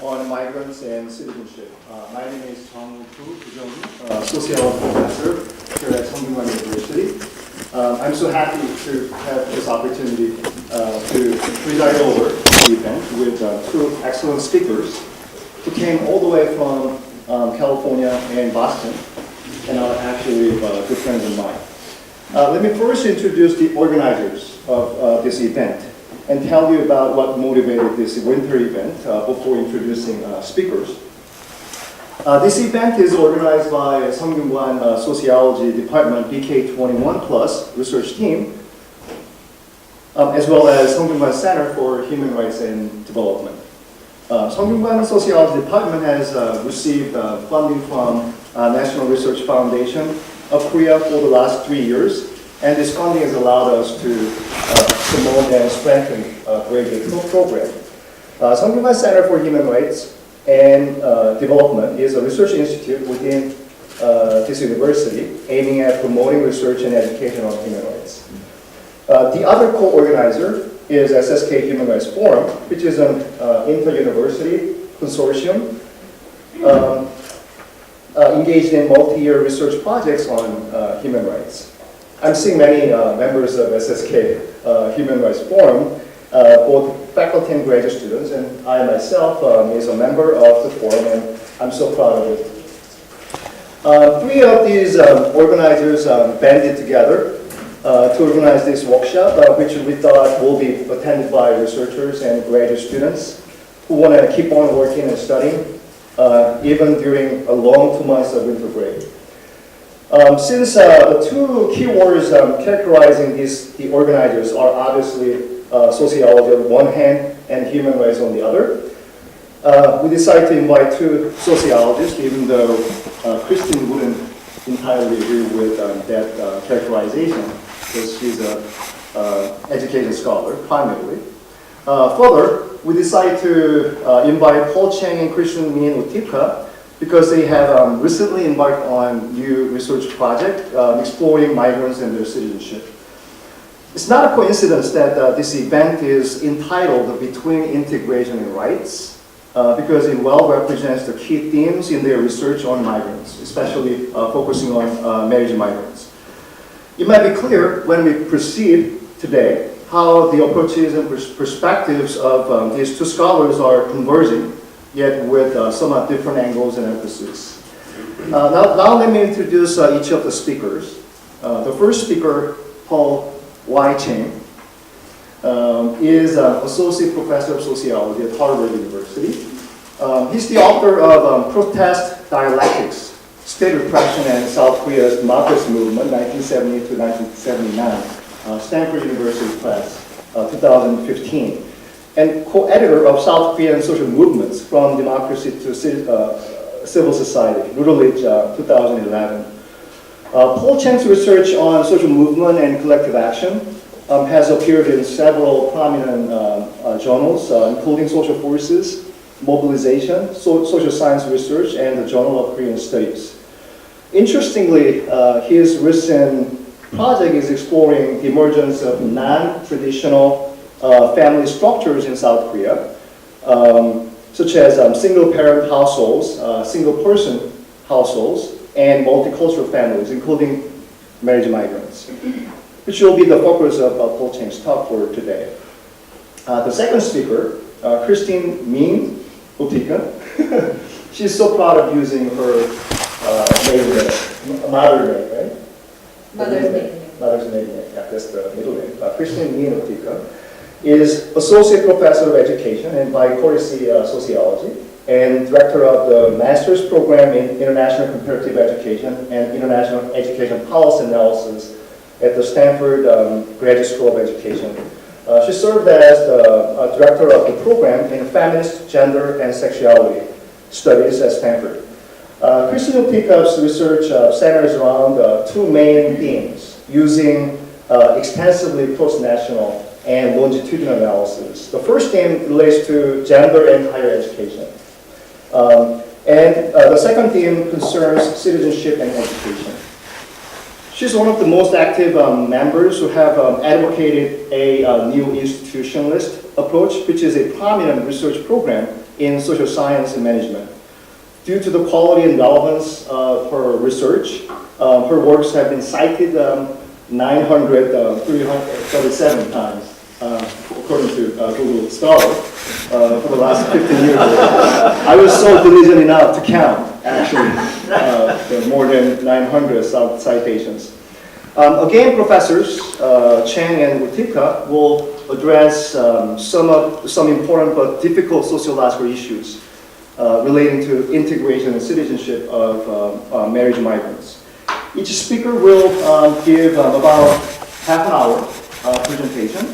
on migrants and citizenship. My name is Chang, sociology professor here at Hypergamy University. I'm so happy to have this opportunity to preside over the event with two excellent speakers who came all the way from California and Boston and are actually good friends of mine. Let me first introduce the organizers of this event and tell you about what motivated this winter event before introducing speakers. This event is organized by Hypergamy Sociology Department BK21 Plus research team, as well as Hypergamy Center for Human Rights and Development. Hypergamy Sociology Department has received funding from National Research Foundation of Korea for the last 3 years, and this funding has allowed us to promote and strengthen a great program. Hypergamy Center for Human Rights and Development is a research institute within this university aiming at promoting research and education on human rights. The other co-organizer is SSK Human Rights Forum, which is an inter-university consortium engaged in multi-year research projects on human rights. I'm seeing many members of SSK Human Rights Forum, both faculty and graduate students, and I myself is a member of the forum, and I'm so proud of it. Three of these organizers banded together to organize this workshop, which we thought will be attended by researchers and graduate students who want to keep on working and studying, even during a long 2 months of winter break. Since the two keywords characterizing the organizers are obviously sociology on one hand and human rights on the other, we decided to invite two sociologists, even though Christine wouldn't entirely agree with that characterization, because she's an education scholar, primarily. Further, we decided to invite Paul Chang and Christian Wotipka because they have recently embarked on new research project exploring migrants and their citizenship. It's not a coincidence that this event is entitled Between Integration and Rights, because it well represents the key themes in their research on migrants, especially focusing on marriage migrants. It might be clear when we proceed today how the approaches and perspectives of these two scholars are converging, yet with somewhat different angles and emphasis. Now let me introduce each of the speakers. The first speaker, Paul Y. Chang, is an associate professor of sociology at Harvard University. He's the author of Protest Dialectics, State Repression and South Korea's Democracy Movement, 1970 to 1979, Stanford University Press, 2015. And co-editor of South Korean Social Movements from Democracy to Civil Society, Routledge, 2011. Paul Chang's research on social movement and collective action has appeared in several prominent journals, including Social Forces, Mobilization, Social Science Research, and the Journal of Korean Studies. Interestingly, his recent project is exploring the emergence of non-traditional family structures in South Korea, such as single-parent households, single-person households, and multicultural families, including marriage migrants, which will be the focus of Paul Chang's talk for today. The second speaker, Christine Wotipka. She's so proud of using her maiden name, mother name, right? Mother's maiden name. Mother's maiden name, yeah, that's the middle name. Christine Wotipka is Associate Professor of Education and by courtesy Sociology, and Director of the Master's Program in International Comparative Education and International Education Policy Analysis at the Stanford Graduate School of Education. She served as the Director of the Program in Feminist Gender and Sexuality Studies at Stanford. Christine Wotipka's research centers around two main themes, using extensively post-national and longitudinal analysis. The first theme relates to gender and higher education. And the second theme concerns citizenship and education. She's one of the most active members who have advocated a new institutionalist approach, which is a prominent research program in social science and management. Due to the quality and relevance of her research, her works have been cited 337 times, according to Google Scholar, for the last 15 years. I was so diligent enough to count, actually, more than 900 citations. Again, professors Chang and Wotipka will address some important but difficult sociological issues relating to integration and citizenship of marriage migrants. Each speaker will give about half an hour presentation,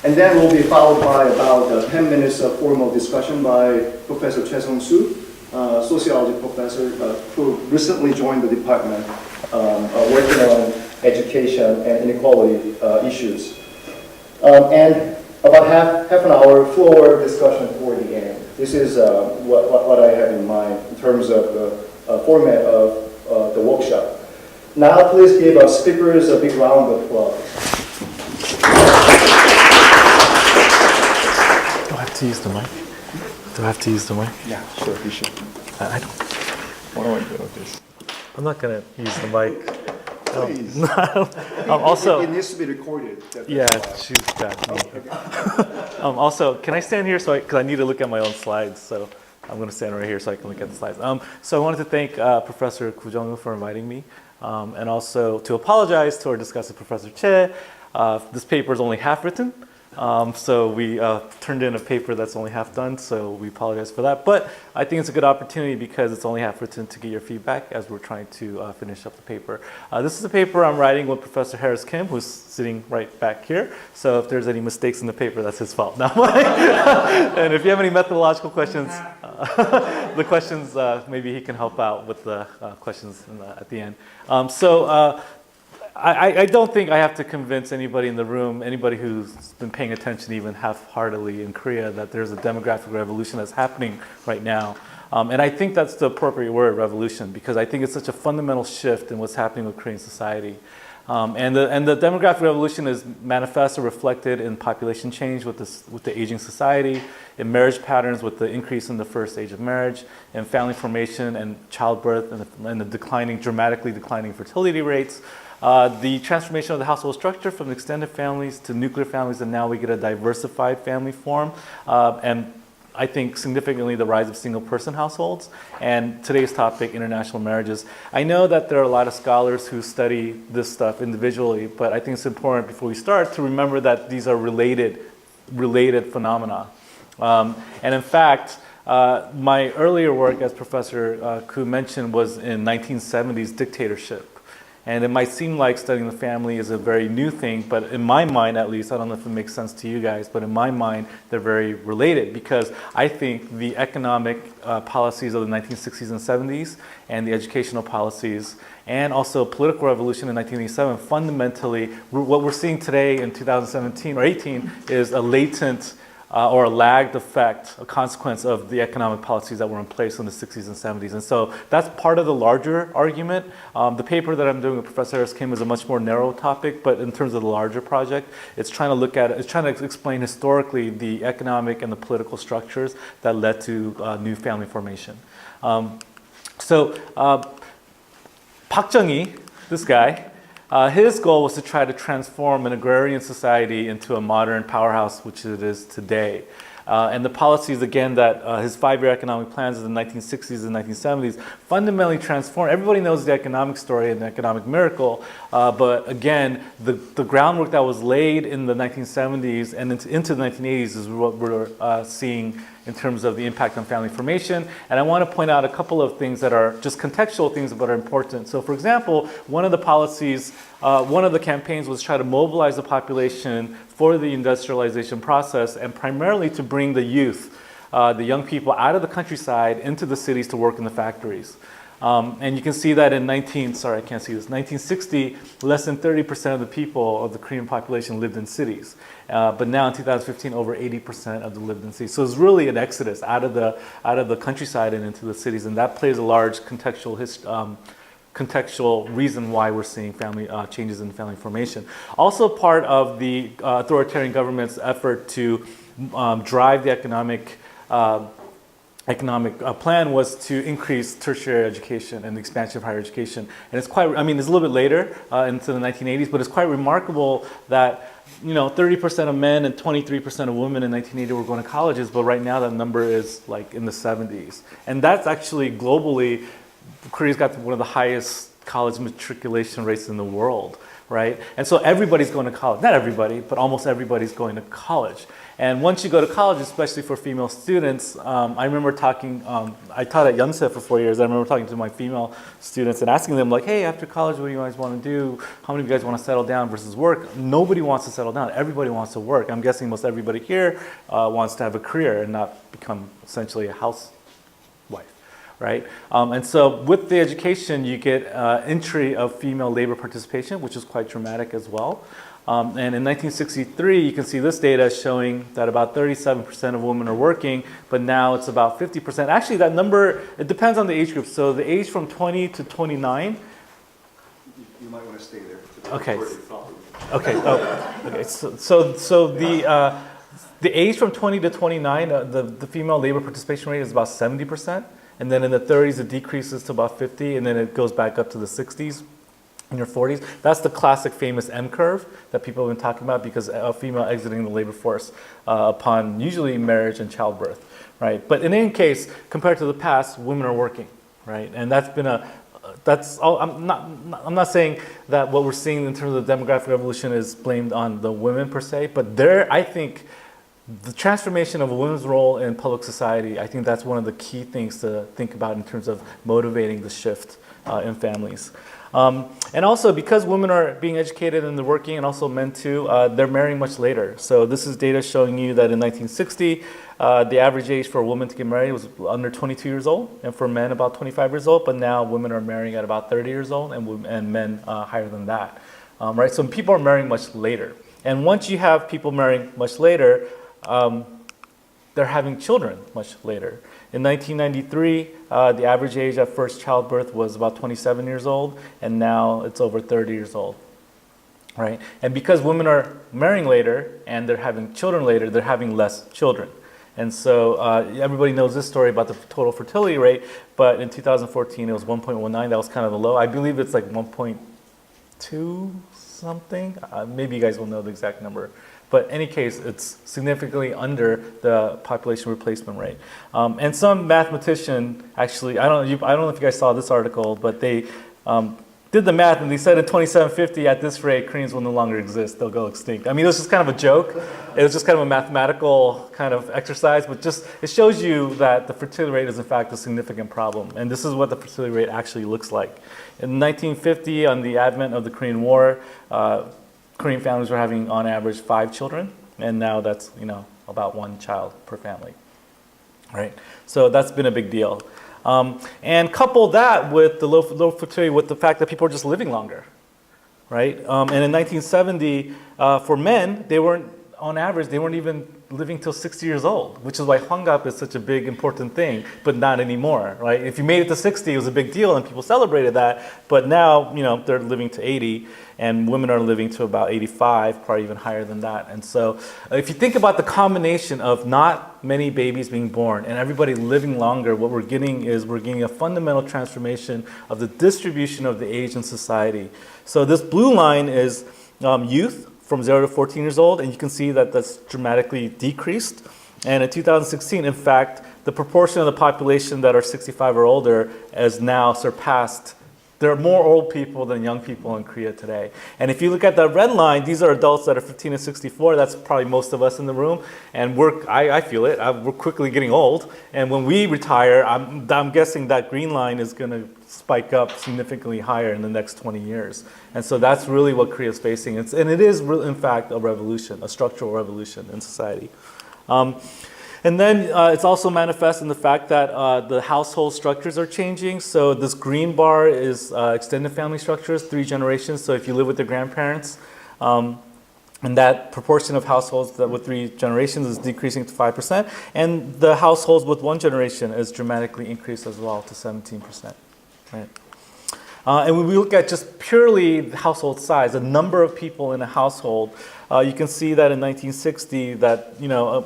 and then will be followed by about 10 minutes of formal discussion by Professor Choi Sung-soo, sociology professor who recently joined the department, working on education and inequality issues. And about half an hour floor discussion toward the end. This is what I have in mind in terms of the format of the workshop. Now please give our speakers a big round of applause. Do I have to use the mic? Do I have to use the mic? Yeah, sure, you should. I don't. What do I do with this? I'm not going to use the mic. Please. Also, it needs to be recorded. yeah, choose that. Also, can I stand here because I need to look at my own slides, so I'm going to stand right here so I can look at the slides. So I wanted to thank Professor Koo Jung-woo for inviting me, and also to apologize to our discussant, Professor Che. This paper is only half written. So we turned in a paper that's only half done, so we apologize for that. But I think it's a good opportunity because it's only half written to get your feedback as we're trying to finish up the paper. This is a paper I'm writing with Professor Harris Kim, who's sitting right back here. So if there's any mistakes in the paper, that's his fault, not mine. And if you have any methodological questions, the questions, maybe he can help out with the questions at the end. I don't think I have to convince anybody in the room, anybody who's been paying attention even half-heartedly in Korea, that there's a demographic revolution that's happening right now. And I think that's the appropriate word, revolution, because I think it's such a fundamental shift in what's happening with Korean society. And the demographic revolution is manifest or reflected in population change with the aging society, in marriage patterns with the increase in the first age of marriage, in family formation and childbirth, and the dramatically declining fertility rates. The transformation of the household structure from extended families to nuclear families, and now we get a diversified family form. And I think significantly the rise of single-person households, and today's topic, international marriages. I know that there are a lot of scholars who study this stuff individually, but I think it's important before we start to remember that these are related phenomena. And in fact, my earlier work, as Professor Koo mentioned, was in 1970s dictatorship. And it might seem like studying the family is a very new thing, but in my mind, at least, I don't know if it makes sense to you guys, but in my mind, they're very related because I think the economic policies of the 1960s and 70s and the educational policies and also political revolution in 1987, fundamentally, what we're seeing today in 2017 or 18 is a latent or a lagged effect, a consequence of the economic policies that were in place in the 60s and 70s. And so that's part of the larger argument. The paper that I'm doing with Professor Harris Kim is a much more narrow topic, but in terms of the larger project, it's trying to look at, it's trying to explain historically the economic and the political structures that led to new family formation. Park Jung-hee, this guy, his goal was to try to transform an agrarian society into a modern powerhouse, which it is today. And the policies, again, that his 5-year economic plans of the 1960s and 1970s fundamentally transformed. Everybody knows the economic story and the economic miracle, but again, the groundwork that was laid in the 1970s and into the 1980s is what we're seeing in terms of the impact on family formation. And I want to point out a couple of things that are just contextual things but are important. So for example, one of the policies, one of the campaigns was to try to mobilize the population for the industrialization process and primarily to bring the youth, the young people out of the countryside into the cities to work in the factories. And you can see that in 1960, less than 30% of the people of the Korean population lived in cities. But now in 2015, over 80% of them lived in cities. So it's really an exodus out of the countryside and into the cities, and that plays a large contextual reason why we're seeing family changes in family formation. Also part of the authoritarian government's effort to drive the economic economic plan was to increase tertiary education and the expansion of higher education. And it's quite, I mean, it's a little bit later into the 1980s, but it's quite remarkable that 30% of men and 23% of women in 1980 were going to colleges, but right now that number is like in the 70s. And that's actually globally, Korea's got one of the highest college matriculation rates in the world, right? And so everybody's going to college. Not everybody, but almost everybody's going to college. And once you go to college, especially for female students, I remember talking, I taught at Yonsei for 4 years. I remember talking to my female students and asking them like, hey, after college, what do you guys want to do? How many of you guys want to settle down versus work? Nobody wants to settle down. Everybody wants to work. I'm guessing most everybody here wants to have a career and not become essentially a housewife, right? And so with the education, you get entry of female labor participation, which is quite dramatic as well. And in 1963, you can see this data showing that about 37% of women are working, but now it's about 50%. Actually, that number, it depends on the age group. So the age from 20 to 29. You might want to stay there. Okay. Okay. Oh, okay. So the age from 20 to 29, the female labor participation rate is about 70%. And then in the 30s, it decreases to about 50, and then it goes back up to the 60s. In your 40s, that's the classic famous M curve that people have been talking about because a female exiting the labor force upon usually marriage and childbirth, right? But in any case, compared to the past, women are working, right? And that's been that's all. I'm not saying that what we're seeing in terms of the demographic revolution is blamed on the women per se, but I think the transformation of a women's role in public society, I think that's one of the key things to think about in terms of motivating the shift in families. And also because women are being educated and they're working, and also men too, they're marrying much later. So this is data showing you that in 1960, the average age for a woman to get married was under 22 years old, and for men about 25 years old, but now women are marrying at about 30 years old, and men higher than that, right? So people are marrying much later. And once you have people marrying much later, they're having children much later. In 1993, the average age at first childbirth was about 27 years old, and now it's over 30 years old, right? And because women are marrying later and they're having children later, they're having less children. And so everybody knows this story about the total fertility rate, but in 2014 it was 1.19. That was kind of the low. I believe it's like 1.2 something. Maybe you guys will know the exact number. But in any case, it's significantly under the population replacement rate. And some mathematician, actually, I don't know if you guys saw this article, but they did the math and they said in 2750, at this rate, Koreans will no longer exist. They'll go extinct. I mean, it was just kind of a joke. It was just kind of a mathematical kind of exercise, but just it shows you that the fertility rate is in fact a significant problem. And this is what the fertility rate actually looks like. In 1950, on the advent of the Korean War, Korean families were having on average 5 children, and now that's about 1 child per family, right? So that's been a big deal. And couple that with the low fertility with the fact that people are just living longer, right? And in 1970, for men, on average, they weren't even living till 60 years old, which is why hwangap is such a big, important thing, but not anymore, right? If you made it to 60, it was a big deal and people celebrated that, but now, they're living to 80, and women are living to about 85, probably even higher than that. And so if you think about the combination of not many babies being born and everybody living longer, what we're getting a fundamental transformation of the distribution of the age in society. So this blue line is youth, from 0 to 14 years old, and you can see that that's dramatically decreased. And in 2016, in fact, the proportion of the population that are 65 or older has now surpassed. There are more old people than young people in Korea today. And if you look at the red line, these are adults that are 15 to 64. That's probably most of us in the room. And I feel it. We're quickly getting old. And when we retire, I'm guessing that green line is going to spike up significantly higher in the next 20 years. And so that's really what Korea is facing. And it is, in fact, a revolution, a structural revolution in society. And then it's also manifest in the fact that the household structures are changing. So this green bar is extended family structures, 3 generations. So if you live with your grandparents, and that proportion of households that with 3 generations is decreasing to 5%. And the households with 1 generation is dramatically increased as well to 17%. Right? And when we look at just purely the household size, the number of people in a household, you can see that in 1960 that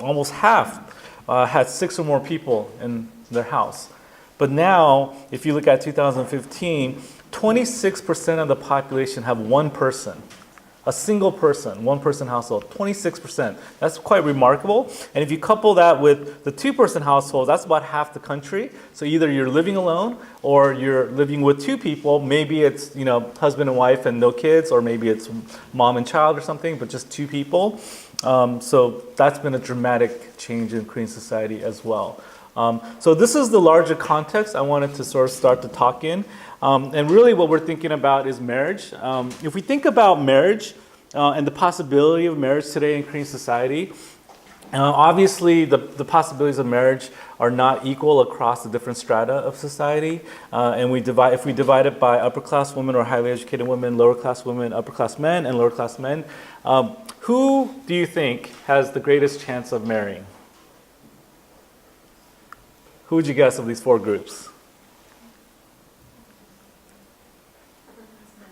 almost half had 6 or more people in their house. But now, if you look at 2015, 26% of the population have one person. A single person, one person household, 26%. That's quite remarkable. And if you couple that with the 2-person household, that's about half the country. So either you're living alone or you're living with 2 people. Maybe it's, husband and wife and no kids, or maybe it's mom and child or something, but just 2 people. So that's been a dramatic change in Korean society as well. So this is the larger context I wanted to sort of start to talk in. And really what we're thinking about is marriage. If we think about marriage and the possibility of marriage today in Korean society, obviously the possibilities of marriage are not equal across the different strata of society. And if we divide it by upper class women or highly educated women, lower class women, upper class men, and lower class men, who do you think has the greatest chance of marrying? Who would you guess of these 4 groups?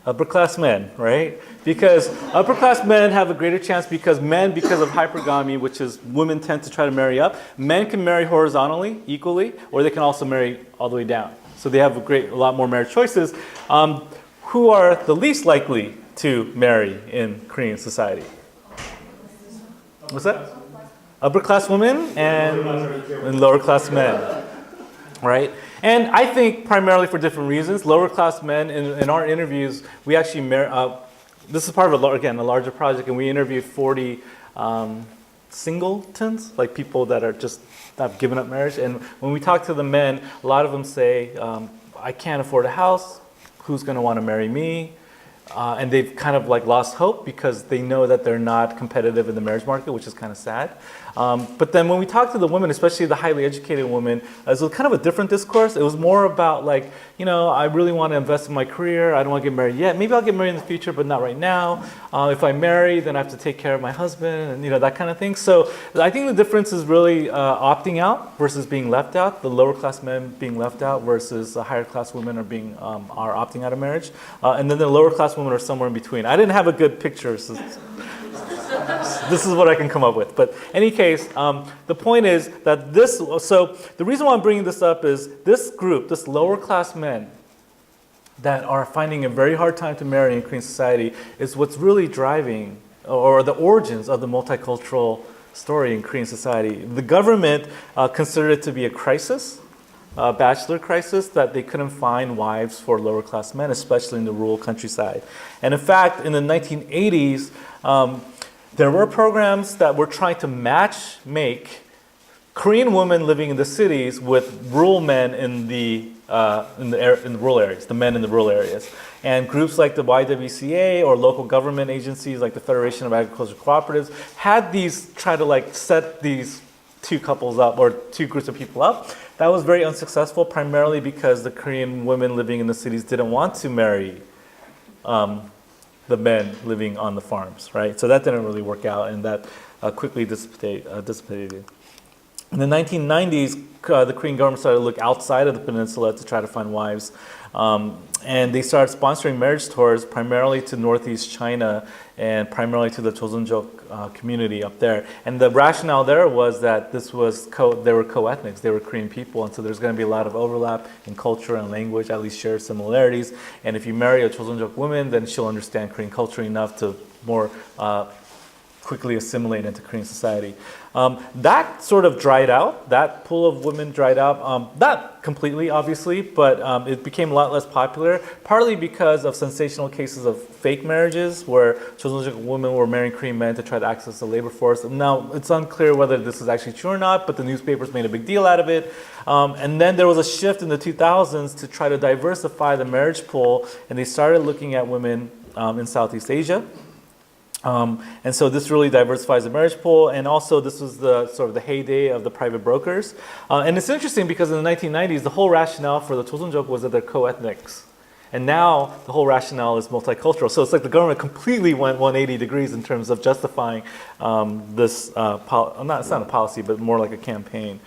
Upper class men, right? Because upper class men have a greater chance because of hypergamy, which is women tend to try to marry up, men can marry horizontally, equally, or they can also marry all the way down. So they have a lot more marriage choices. Who are the least likely to marry in Korean society? What's that? Upper class women and lower class men, right? And I think primarily for different reasons. Lower class men, in our interviews, we actually, this is part of, a larger project, and we interviewed 40 singletons, like people that are just have given up marriage. And when we talk to the men, a lot of them say, I can't afford a house, who's going to want to marry me? And they've kind of lost hope because they know that they're not competitive in the marriage market, which is kind of sad. But then when we talk to the women, especially the highly educated women, it was kind of a different discourse. It was more about I really want to invest in my career. I don't want to get married yet. Maybe I'll get married in the future, but not right now. If I marry, then I have to take care of my husband and that kind of thing. So I think the difference is really opting out versus being left out. The lower class men being left out versus the higher class women are opting out of marriage. And then the lower class women are somewhere in between. I didn't have a good picture. So this is what I can come up with. But in any case, the point is that the reason why I'm bringing this up is this group, this lower class men that are finding a very hard time to marry in Korean society is what's really driving, or the origins of the multicultural story in Korean society. The government considered it to be a crisis, a bachelor crisis, that they couldn't find wives for lower class men, especially in the rural countryside. And in fact, in the 1980s, there were programs that were trying to make Korean women living in the cities with rural men in the rural areas, the men in the rural areas. And groups like the YWCA or local government agencies like the Federation of Agricultural Cooperatives had try to set these 2 couples up or 2 groups of people up. That was very unsuccessful, primarily because the Korean women living in the cities didn't want to marry the men living on the farms, right? So that didn't really work out, and that quickly dissipated. In the 1990s, the Korean government started to look outside of the peninsula to try to find wives. And they started sponsoring marriage tours primarily to Northeast China and primarily to the Joseonjuk community up there. And the rationale there was that they were co-ethnics, they were Korean people, and so there's going to be a lot of overlap in culture and language, at least shared similarities. And if you marry a Joseonjuk woman, then she'll understand Korean culture enough to more quickly assimilate into Korean society. That sort of dried out. That pool of women dried out. Not completely, obviously, but it became a lot less popular, partly because of sensational cases of fake marriages where Joseonjuk women were marrying Korean men to try to access the labor force. Now, it's unclear whether this is actually true or not, but the newspapers made a big deal out of it. And then there was a shift in the 2000s to try to diversify the marriage pool, and they started looking at women in Southeast Asia. And so this really diversifies the marriage pool, and also this was the sort of the heyday of the private brokers. And it's interesting because in the 1990s, the whole rationale for the Joseonjuk was that they're co-ethnics. And now the whole rationale is multicultural. So it's like the government completely went 180 degrees in terms of justifying this, it's not a policy, but more like a campaign.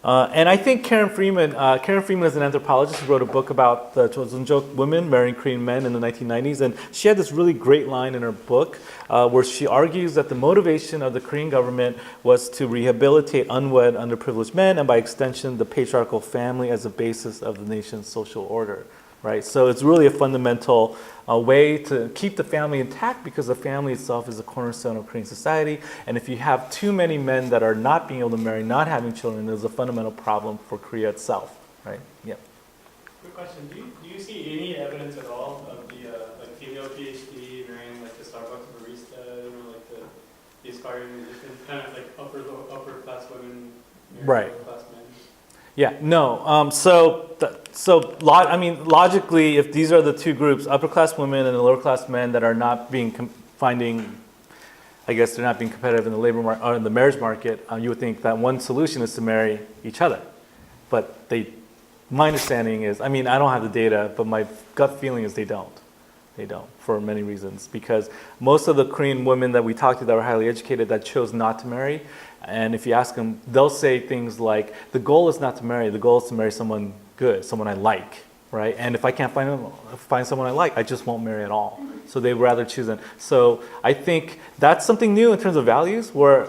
And I think Karen Freeman is an anthropologist who wrote a book about the Joseonjuk women marrying Korean men in the 1990s. And she had this really great line in her book where she argues that the motivation of the Korean government was to rehabilitate unwed, underprivileged men, and by extension, the patriarchal family as a basis of the nation's social order. Right? So it's really a fundamental way to keep the family intact because the family itself is the cornerstone of Korean society. And if you have too many men that are not being able to marry, not having children, there's a fundamental problem for Korea itself. Right? Yeah. Quick question: Do you see any evidence at all of the like female PhD marrying like the Starbucks barista, like the aspiring musician, kind of like upper class women marrying Right. lower class men? Yeah, no. Logically, if these are the two groups, upper class women and the lower class men that are not being they're not being competitive in the labor market or in the marriage market, you would think that one solution is to marry each other. But my understanding is, I don't have the data, but my gut feeling is they don't. They don't, for many reasons. Because most of the Korean women that we talked to that were highly educated that chose not to marry, and if you ask them, they'll say things like, the goal is not to marry, the goal is to marry someone good, someone I like, right? And if I can't find someone I like, I just won't marry at all. So they'd rather choose them. So I think that's something new in terms of values, where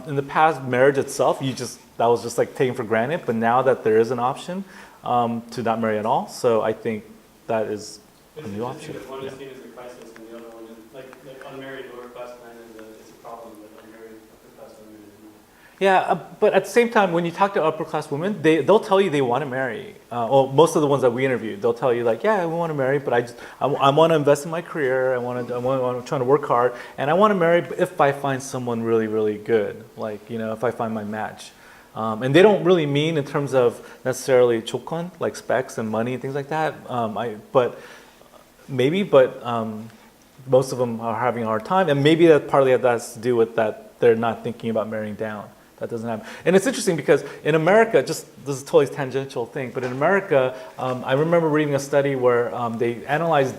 in the past, marriage itself, that was just like taken for granted, but now that there is an option to not marry at all, so I think that is a new option. One is seen as a crisis, and the other one is like unmarried lower class men is a problem, but unmarried upper class women is not. Yeah, but at the same time, when you talk to upper class women, they'll tell you they want to marry. Most of the ones that we interviewed, they'll tell you like, yeah, we want to marry, but I want to invest in my career. I'm trying to work hard, and I want to marry if I find someone really, really good, like if I find my match. And they don't really mean in terms of necessarily 조건, like specs and money and things like that. But most of them are having a hard time, and maybe that partly has to do with that they're not thinking about marrying down. That doesn't happen. And it's interesting because in America, this is a totally tangential thing, but in America, I remember reading a study where they analyzed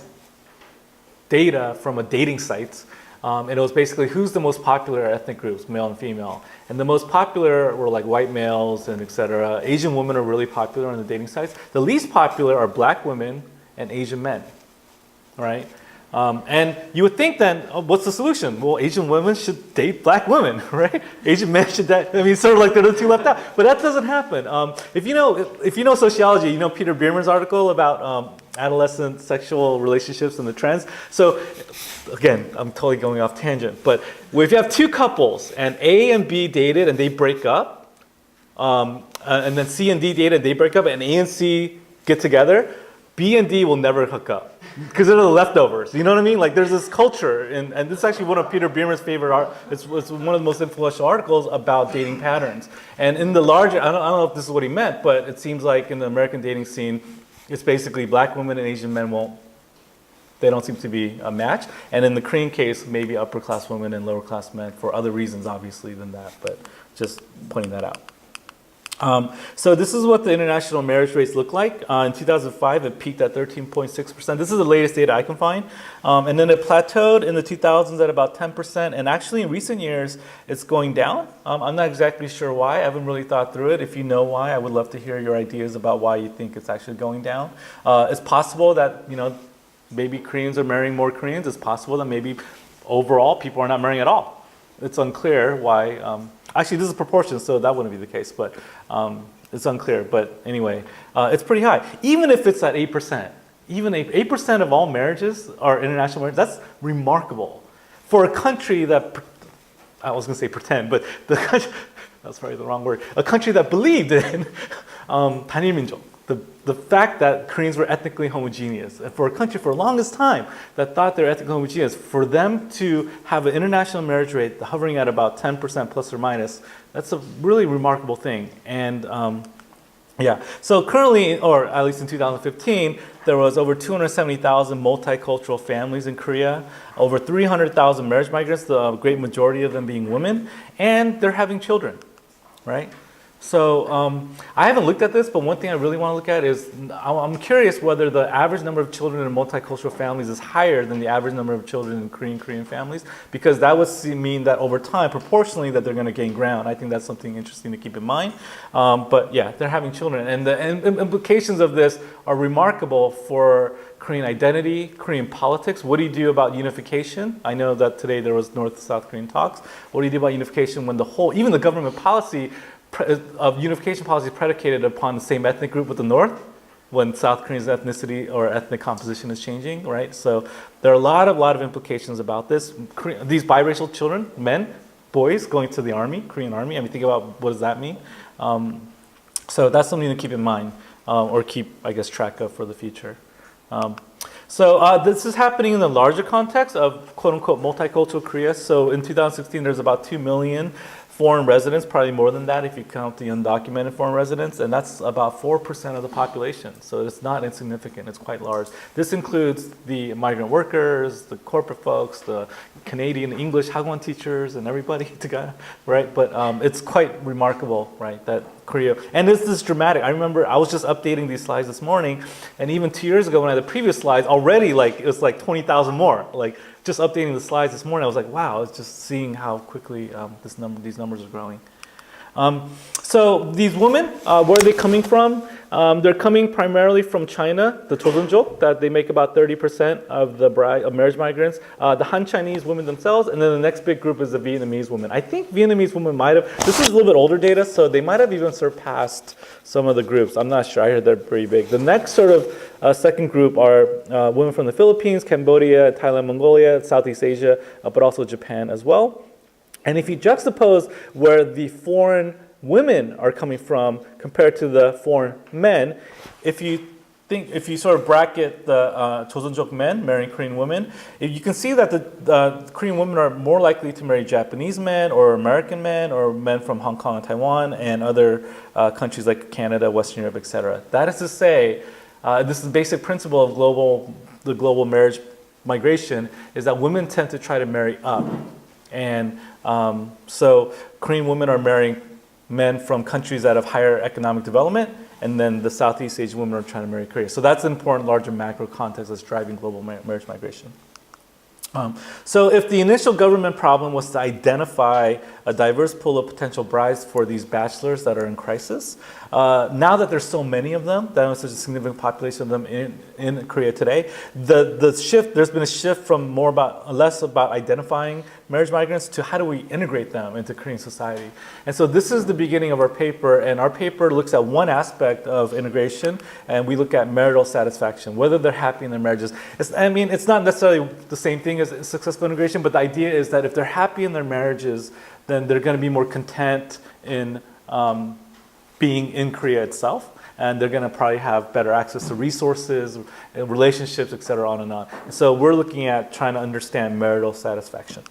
data from a dating site, and it was basically who's the most popular ethnic groups, male and female. And the most popular were like white males and et cetera. Asian women are really popular on the dating sites. The least popular are black women and Asian men, right? And you would think then, what's the solution? Well, Asian women should date black women, right? Asian men should date, sort of like they're the two left out. But that doesn't happen. If you know sociology, you know Peter Bierman's article about adolescent sexual relationships and the trends. So again, I'm totally going off tangent, but if you have two couples and A and B dated and they break up, and then C and D dated and they break up, and A and C get together, B and D will never hook up because they're the leftovers. You know what I mean? Like there's this culture, and this is actually one of Peter Bierman's favorite it's one of the most influential articles about dating patterns. And in the larger, I don't know if this is what he meant, but it seems like in the American dating scene, it's basically black women and Asian men they don't seem to be a match. And in the Korean case, maybe upper class women and lower class men for other reasons, obviously, than that. But just pointing that out. So this is what the international marriage rates look like. In 2005, it peaked at 13.6%. This is the latest data I can find. And then it plateaued in the 2000s at about 10%. And actually, in recent years, it's going down. I'm not exactly sure why. I haven't really thought through it. If you know why, I would love to hear your ideas about why you think it's actually going down. It's possible that, maybe Koreans are marrying more Koreans. It's possible that maybe overall people are not marrying at all. It's unclear why. Actually, this is proportion, so that wouldn't be the case, but it's unclear. But anyway, it's pretty high. Even if it's at 8%, even 8% of all marriages are international marriages, that's remarkable. For a country that, I was going to say pretend, but the country, that's probably the wrong word, a country that believed in 단일민족. The fact that Koreans were ethnically homogeneous, and for a country for the longest time that thought they're ethnically homogeneous, for them to have an international marriage rate hovering at about 10% plus or minus, that's a really remarkable thing. And so currently, or at least in 2015, there was over 270,000 multicultural families in Korea, over 300,000 marriage migrants, the great majority of them being women, and they're having children, right? So I haven't looked at this, but one thing I really want to look at is I'm curious whether the average number of children in multicultural families is higher than the average number of children in Korean families, because that would mean that over time, proportionally, that they're going to gain ground. I think that's something interesting to keep in mind. But yeah, they're having children, and the implications of this are remarkable for Korean identity, Korean politics. What do you do about unification? I know that today there was North-South Korean talks. What do you do about unification when even the government policy of unification policy is predicated upon the same ethnic group with the North, when South Korea's ethnicity or ethnic composition is changing, right? So there are a lot of implications about this. These biracial children, men, boys going to the army, Korean army. I mean, think about what does that mean? So that's something to keep in mind, or keep, I guess, track of for the future. So this is happening in the larger context of quote-unquote multicultural Korea. So in 2016, there's about 2 million foreign residents, probably more than that if you count the undocumented foreign residents, and that's about 4% of the population. So it's not insignificant, it's quite large. This includes the migrant workers, the corporate folks, the Canadian English Hagwon teachers, and everybody together, right? But it's quite remarkable, right, that Korea, and this is dramatic. I remember I was just updating these slides this morning, and even 2 years ago when I had the previous slides, already it was like 20,000 more. Just updating the slides this morning, I was like, wow, it's just seeing how quickly these numbers are growing. So these women, where are they coming from? They're coming primarily from China, the Joseonjok, that they make about 30% of the marriage migrants, the Han Chinese women themselves, and then the next big group is the Vietnamese women. I think Vietnamese women this is a little bit older data, so they might have even surpassed some of the groups. I'm not sure, I heard they're pretty big. The next sort of second group are women from the Philippines, Cambodia, Thailand, Mongolia, Southeast Asia, but also Japan as well. And if you juxtapose where the foreign women are coming from compared to the foreign men, if you sort of bracket the Joseonjok men marrying Korean women, you can see that the Korean women are more likely to marry Japanese men or American men or men from Hong Kong and Taiwan and other countries like Canada, Western Europe, etc. That is to say, this is the basic principle of the global marriage migration, is that women tend to try to marry up. And so Korean women are marrying men from countries that have higher economic development, and then the Southeast Asian women are trying to marry Korea. So that's an important larger macro context that's driving global marriage migration. So if the initial government problem was to identify a diverse pool of potential brides for these bachelors that are in crisis, now that there's so many of them, that there's such a significant population of them in Korea today, there's been a shift from less about identifying marriage migrants to how do we integrate them into Korean society. And so this is the beginning of our paper, and our paper looks at one aspect of integration, and we look at marital satisfaction, whether they're happy in their marriages. It's not necessarily the same thing as successful integration, but the idea is that if they're happy in their marriages, then they're going to be more content in being in Korea itself, and they're going to probably have better access to resources, relationships, et cetera, on and on. And so we're looking at trying to understand marital satisfaction.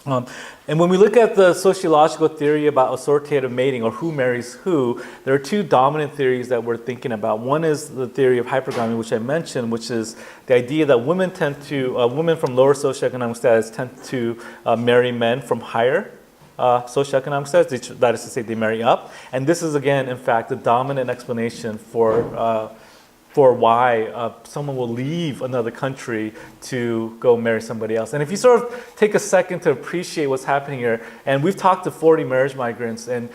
And when we look at the sociological theory about assortative mating, or who marries who, there are two dominant theories that we're thinking about. One is the theory of hypergamy, which I mentioned, which is the idea that women from lower socioeconomic status tend to marry men from higher socioeconomic status. That is to say, they marry up. And this is, again, in fact, the dominant explanation for why someone will leave another country to go marry somebody else. And if you sort of take a second to appreciate what's happening here, and we've talked to 40 marriage migrants, and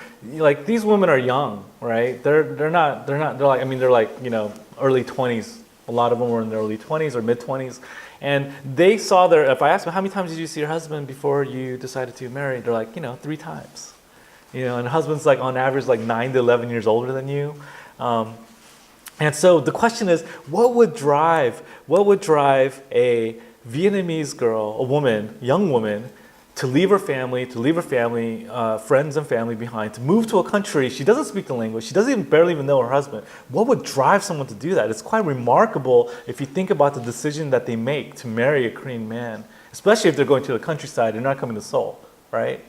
these women are young, right? They're like early 20s. A lot of them were in their early 20s or mid 20s. And they saw if I asked them, how many times did you see your husband before you decided to marry? They're like, 3 times. And the husband's on average 9 to 11 years older than you. And so the question is, what would drive a Vietnamese girl, young woman, to leave her family, friends and family behind, to move to a country she doesn't speak the language, she barely even know her husband? What would drive someone to do that? It's quite remarkable if you think about the decision that they make to marry a Korean man, especially if they're going to the countryside and not coming to Seoul, right?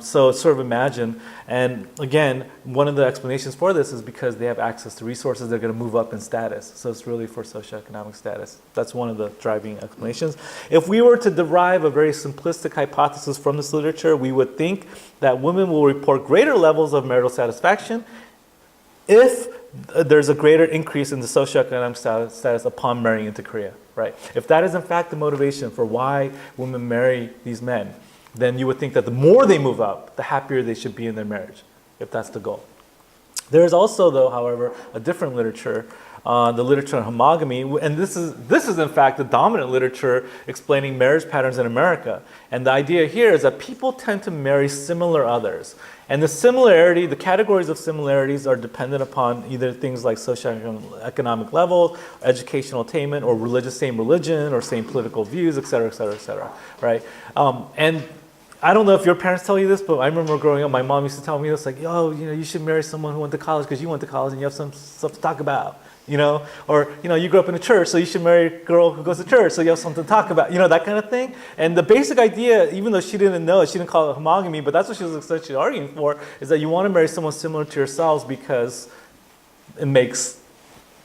So sort of imagine, and again, one of the explanations for this is because they have access to resources, they're going to move up in status. So it's really for socioeconomic status. That's one of the driving explanations. If we were to derive a very simplistic hypothesis from this literature, we would think that women will report greater levels of marital satisfaction if there's a greater increase in the socioeconomic status upon marrying into Korea, right? If that is in fact the motivation for why women marry these men, then you would think that the more they move up, the happier they should be in their marriage, if that's the goal. There is also, though, however, a different literature, the literature on homogamy, and this is in fact the dominant literature explaining marriage patterns in America. And the idea here is that people tend to marry similar others. And the similarity, the categories of similarities are dependent upon either things like socioeconomic level, educational attainment, or same religion, or same political views, et cetera, right? And I don't know if your parents tell you this, but I remember growing up, my mom used to tell me this, like, oh, you should marry someone who went to college because you went to college and you have some stuff to talk about, or, you grew up in a church, so you should marry a girl who goes to church, so you have something to talk about, that kind of thing. And the basic idea, even though she didn't know it, she didn't call it homogamy, but that's what she was essentially arguing for, is that you want to marry someone similar to yourselves because it makes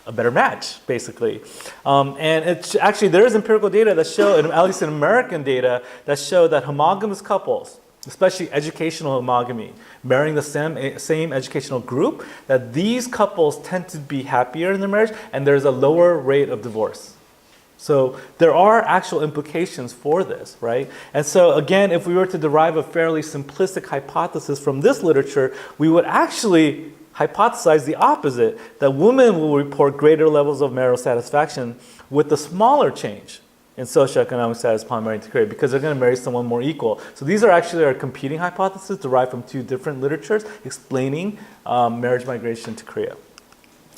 a better match, basically. And it's actually, there is empirical data that show, at least in American data, that show that homogamous couples, especially educational homogamy, marrying the same educational group, that these couples tend to be happier in their marriage, and there's a lower rate of divorce. So there are actual implications for this, right? And so again, if we were to derive a fairly simplistic hypothesis from this literature, we would actually hypothesize the opposite, that women will report greater levels of marital satisfaction with a smaller change in socioeconomic status upon marrying to Korea, because they're going to marry someone more equal. So these are actually our competing hypotheses derived from two different literatures explaining marriage migration to Korea.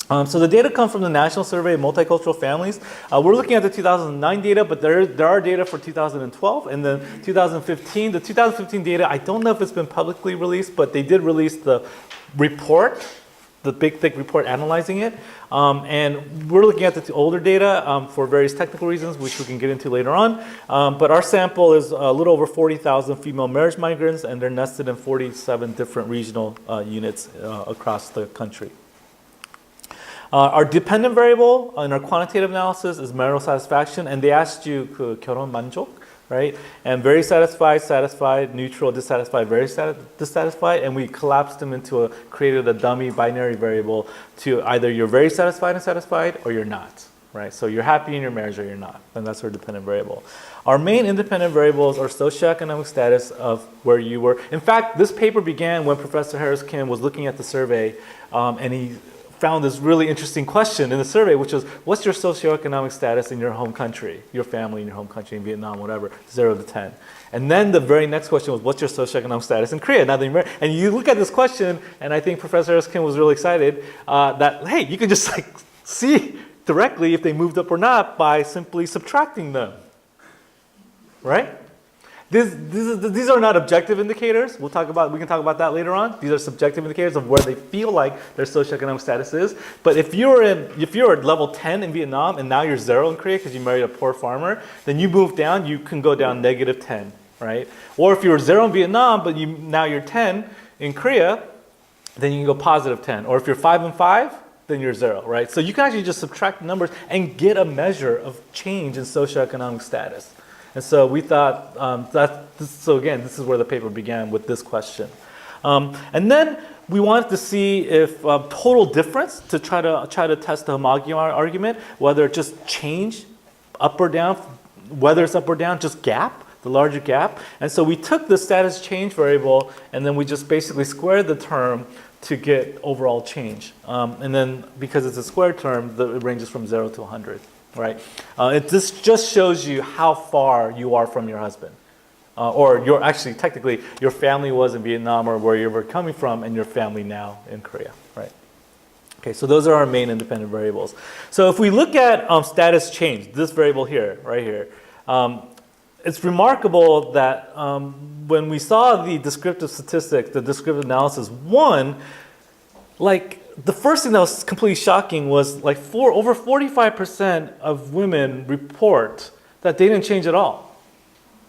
So the data come from the National Survey of Multicultural Families. We're looking at the 2009 data, but there are data for 2012 and then 2015. The 2015 data, I don't know if it's been publicly released, but they did release the report, the big thick report analyzing it. And we're looking at the older data for various technical reasons, which we can get into later on. But our sample is a little over 40,000 female marriage migrants, and they're nested in 47 different regional units across the country. Our dependent variable in our quantitative analysis is marital satisfaction, and they asked you 결혼 만족, right? And very satisfied, satisfied, neutral, dissatisfied, very dissatisfied, and we collapsed them into created a dummy binary variable to either you're very satisfied and satisfied or you're not, right? So you're happy in your marriage or you're not, and that's our dependent variable. Our main independent variables are socioeconomic status of where you were. In fact, this paper began when Professor Harris Kim was looking at the survey, and he found this really interesting question in the survey, which was, what's your socioeconomic status in your home country, your family in your home country, in Vietnam, whatever, 0 to 10. And then the very next question was, what's your socioeconomic status in Korea? Now that you're married. And you look at this question, and I think Professor Harris Kim was really excited that, hey, you can just see directly if they moved up or not by simply subtracting them, right? These are not objective indicators. We can talk about that later on. These are subjective indicators of where they feel like their socioeconomic status is. But if you're at level 10 in Vietnam and now you're 0 in Korea because you married a poor farmer, then you move down, you can go down negative 10, right? Or if you were 0 in Vietnam but now you're 10 in Korea, then you can go positive 10. Or if you're 5 and 5, then you're 0, right? So you can actually just subtract the numbers and get a measure of change in socioeconomic status. And so we thought so again, this is where the paper began with this question. And then we wanted to see if total difference to try to test the homogamy argument, whether it just change up or down, whether it's up or down, just gap, the larger gap. And so we took the status change variable and then we just basically squared the term to get overall change. And then because it's a squared term, it ranges from 0 to 100. Right? This just shows you how far you are from your husband. Or technically, your family was in Vietnam or where you were coming from and your family now in Korea. Right? Okay, so those are our main independent variables. So if we look at status change, this variable here, right here, it's remarkable that when we saw the descriptive statistics, the descriptive analysis, the first thing that was completely shocking was over 45% of women report that they didn't change at all.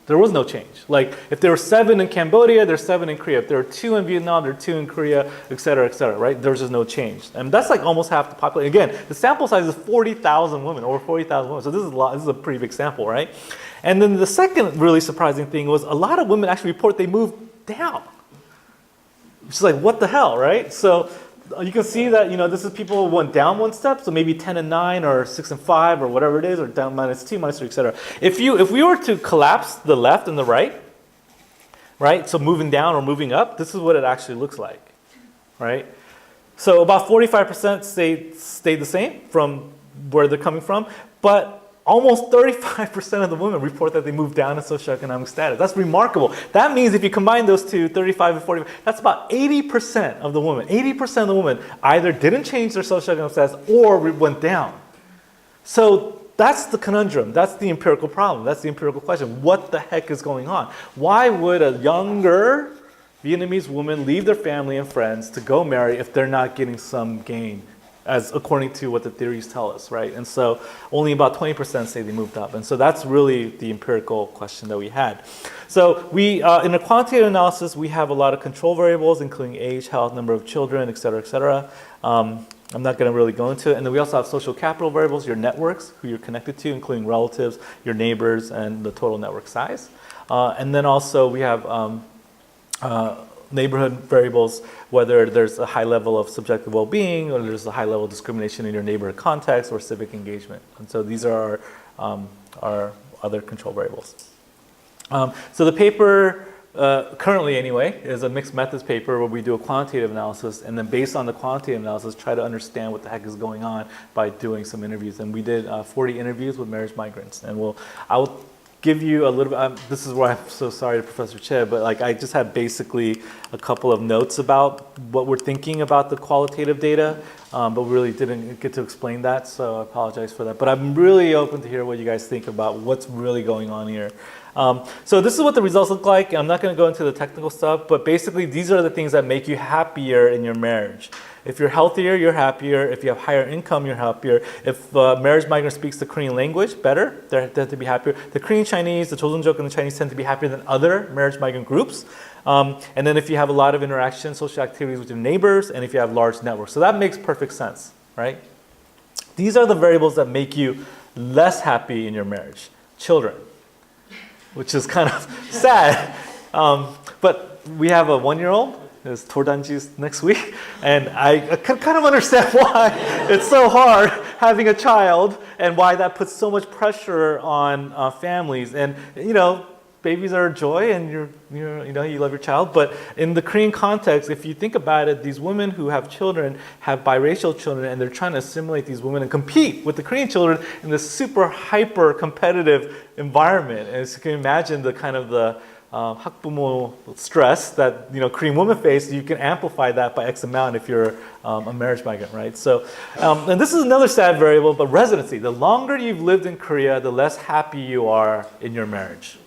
There was no change. Like if there were 7 in Cambodia, there's 7 in Korea. If there were 2 in Vietnam, there are 2 in Korea, et cetera, right? There's just no change. And that's like almost half the population. Again, the sample size is 40,000 women, over 40,000 women. So this is a lot. This is a pretty big sample, right? And then the second really surprising thing was a lot of women actually report they moved down. It's like, what the hell, right? So you can see that, this is people who went down 1 step, so maybe 10 and 9 or 6 and 5 or whatever it is, or down -2, -3, etc. If we were to collapse the left and the right, so moving down or moving up, this is what it actually looks like, right? So about 45% stayed the same from where they're coming from, but almost 35% of the women report that they moved down in socioeconomic status. That's remarkable. That means if you combine those two, 35 and 45, that's about 80% of the women. 80% of the women either didn't change their socioeconomic status or went down. So that's the conundrum. That's the empirical problem. That's the empirical question. What the heck is going on? Why would a younger Vietnamese woman leave their family and friends to go marry if they're not getting some gain, as according to what the theories tell us, right? And so only about 20% say they moved up. And so that's really the empirical question that we had. So we, in a quantitative analysis, we have a lot of control variables, including age, health, number of children, et cetera, et cetera. I'm not going to really go into it. And then we also have social capital variables, your networks, who you're connected to, including relatives, your neighbors, and the total network size. And then also we have neighborhood variables, whether there's a high level of subjective well-being or there's a high level of discrimination in your neighborhood context or civic engagement. And so these are our other control variables. So the paper, currently anyway, is a mixed methods paper where we do a quantitative analysis and then based on the quantitative analysis try to understand what the heck is going on by doing some interviews. And we did 40 interviews with marriage migrants. And I will give you a little bit, this is where I'm so sorry to Professor Che, but like I just had basically a couple of notes about what we're thinking about the qualitative data, but we really didn't get to explain that, so I apologize for that. But I'm really open to hear what you guys think about what's really going on here. So this is what the results look like. I'm not going to go into the technical stuff, but basically these are the things that make you happier in your marriage. If you're healthier, you're happier. If you have higher income, you're happier. If marriage migrant speaks the Korean language better, they tend to be happier. The Korean Chinese, the Joseonjuk, and the Chinese tend to be happier than other marriage migrant groups. And then if you have a lot of interaction, social activities with your neighbors, and if you have large networks. So that makes perfect sense, right? These are the variables that make you less happy in your marriage. Children, which is kind of sad. But we have a 1-year-old. His Tordanji's next week, and I can kind of understand why it's so hard having a child and why that puts so much pressure on families. And babies are a joy, and you love your child. But in the Korean context, if you think about it, these women who have children have biracial children, and they're trying to assimilate these women and compete with the Korean children in this super hyper competitive environment. And as you can imagine, the kind of the 학부모 stress that Korean women face, you can amplify that by X amount if you're a marriage migrant, right? So, and this is another sad variable, but residency. The longer you've lived in Korea, the less happy you are in your marriage.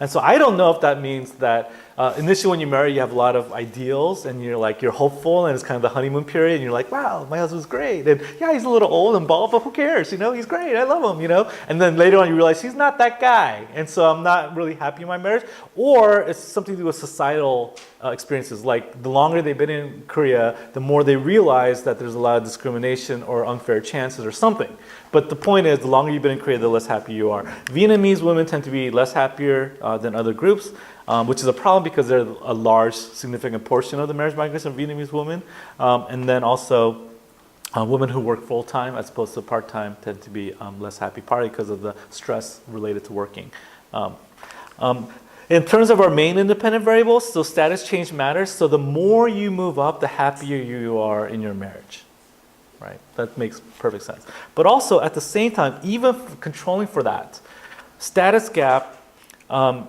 And so I don't know if that means that initially when you marry, you have a lot of ideals and you're hopeful and it's kind of the honeymoon period and you're like, wow, my husband's great. And yeah, he's a little old and bald, but who cares? He's great. I love him, And then later on you realize he's not that guy. And so I'm not really happy in my marriage. Or it's something to do with societal experiences. Like the longer they've been in Korea, the more they realize that there's a lot of discrimination or unfair chances or something. But the point is, the longer you've been in Korea, the less happy you are. Vietnamese women tend to be less happier than other groups, which is a problem because they're a large, significant portion of the marriage migrants are Vietnamese women. And then also, women who work full-time as opposed to part-time tend to be less happy, partly because of the stress related to working. In terms of our main independent variables, so status change matters. So the more you move up, the happier you are in your marriage. Right? That makes perfect sense. But also, at the same time, even controlling for that, status gap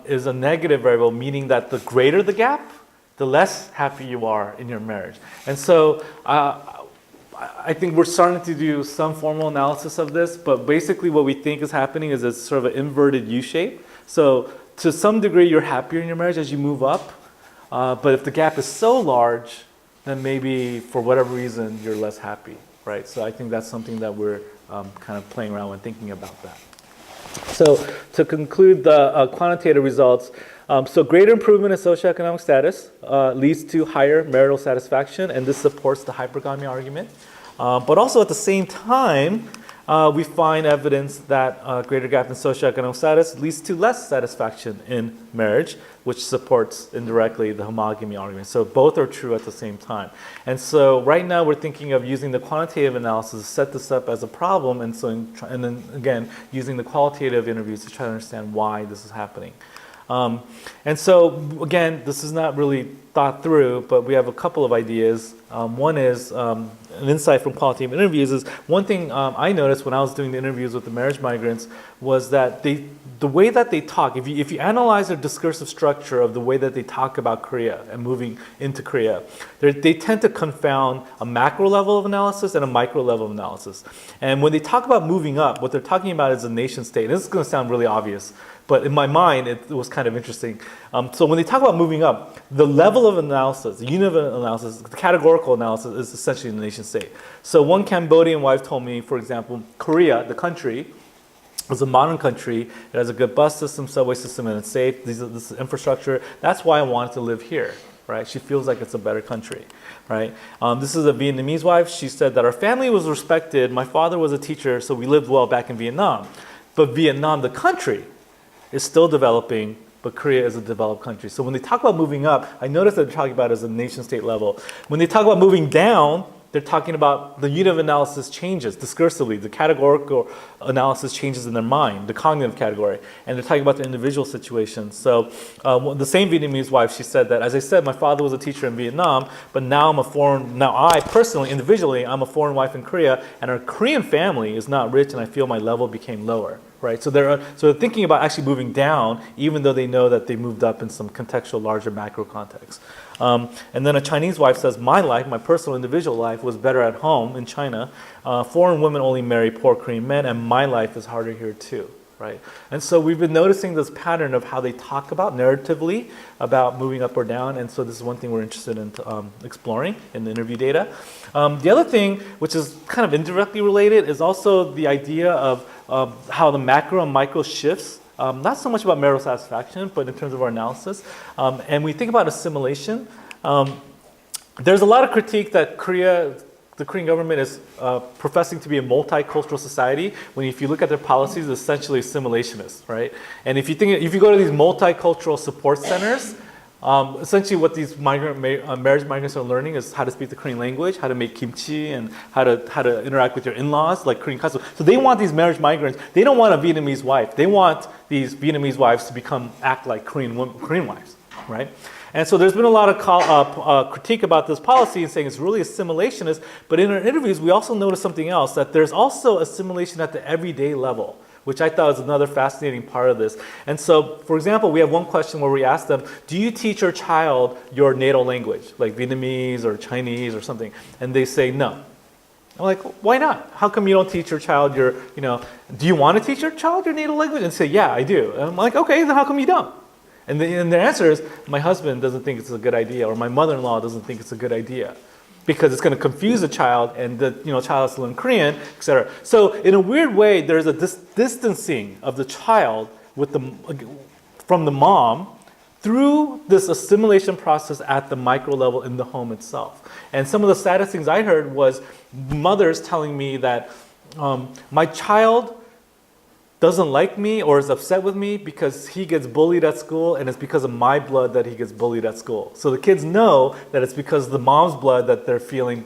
is a negative variable, meaning that the greater the gap, the less happy you are in your marriage. And so I think we're starting to do some formal analysis of this, but basically what we think is happening is it's sort of an inverted U shape. So to some degree, you're happier in your marriage as you move up, but if the gap is so large, then maybe for whatever reason, you're less happy. Right, so I think that's something that we're kind of playing around with, thinking about that. So to conclude the quantitative results, so greater improvement in socioeconomic status leads to higher marital satisfaction, and this supports the hypergamy argument. But also at the same time, we find evidence that greater gap in socioeconomic status leads to less satisfaction in marriage, which supports indirectly the homogamy argument. So both are true at the same time. And so right now we're thinking of using the quantitative analysis to set this up as a problem, and then again using the qualitative interviews to try to understand why this is happening. And so again, this is not really thought through, but we have a couple of ideas. One is an insight from qualitative interviews is one thing I noticed when I was doing the interviews with the marriage migrants was that the way that they talk, if you analyze their discursive structure of the way that they talk about Korea and moving into Korea, they tend to confound a macro level of analysis and a micro level of analysis. And when they talk about moving up, what they're talking about is a nation state. And this is going to sound really obvious, but in my mind, it was kind of interesting. So when they talk about moving up, the level of analysis, the Univ analysis, the categorical analysis is essentially the nation state. So one Cambodian wife told me, for example, Korea, the country, is a modern country. It has a good bus system, subway system, and it's safe. This is infrastructure. That's why I wanted to live here. Right? She feels like it's a better country, right? This is a Vietnamese wife. She said that our family was respected. My father was a teacher, so we lived well back in Vietnam. But Vietnam, the country, is still developing, but Korea is a developed country. So when they talk about moving up, I notice that they're talking about it as a nation-state level. When they talk about moving down, they're talking about the Univ analysis changes discursively. The categorical analysis changes in their mind, the cognitive category. And they're talking about the individual situation. So the same Vietnamese wife, she said that, as I said, my father was a teacher in Vietnam, but now I personally, individually, I'm a foreign wife in Korea, and our Korean family is not rich, and I feel my level became lower. Right? So they're thinking about actually moving down, even though they know that they moved up in some contextual, larger macro context. And then a Chinese wife says, my life, my personal individual life, was better at home in China. Foreign women only marry poor Korean men, and my life is harder here too. Right? And so we've been noticing this pattern of how they talk about narratively about moving up or down, and so this is one thing we're interested in exploring in the interview data. The other thing, which is kind of indirectly related, is also the idea of how the macro and micro shifts, not so much about marital satisfaction, but in terms of our analysis. And we think about assimilation. There's a lot of critique that the Korean government is professing to be a multicultural society, when if you look at their policies, it's essentially assimilationist, right? And if you go to these multicultural support centers, essentially what these marriage migrants are learning is how to speak the Korean language, how to make kimchi, and how to interact with your in-laws, like Korean customs. So they want these marriage migrants, they don't want a Vietnamese wife. They want these Vietnamese wives to act like Korean wives, right? And so there's been a lot of critique about this policy and saying it's really assimilationist. But in our interviews, we also noticed something else, that there's also assimilation at the everyday level, which I thought was another fascinating part of this. And so, for example, we have one question where we ask them, do you teach your child your natal language, like Vietnamese or Chinese or something? And they say no. I'm like, why not? How come you don't teach your child do you want to teach your child your natal language? And say, yeah, I do. And I'm like, okay, then how come you don't? And their answer is, my husband doesn't think it's a good idea, or my mother-in-law doesn't think it's a good idea, because it's going to confuse the child, and the child has to learn Korean, etc. So in a weird way, there's a distancing of the child from the mom through this assimilation process at the micro level in the home itself. And some of the saddest things I heard was mothers telling me that my child doesn't like me or is upset with me because he gets bullied at school, and it's because of my blood that he gets bullied at school. So the kids know that it's because of the mom's blood that they're feeling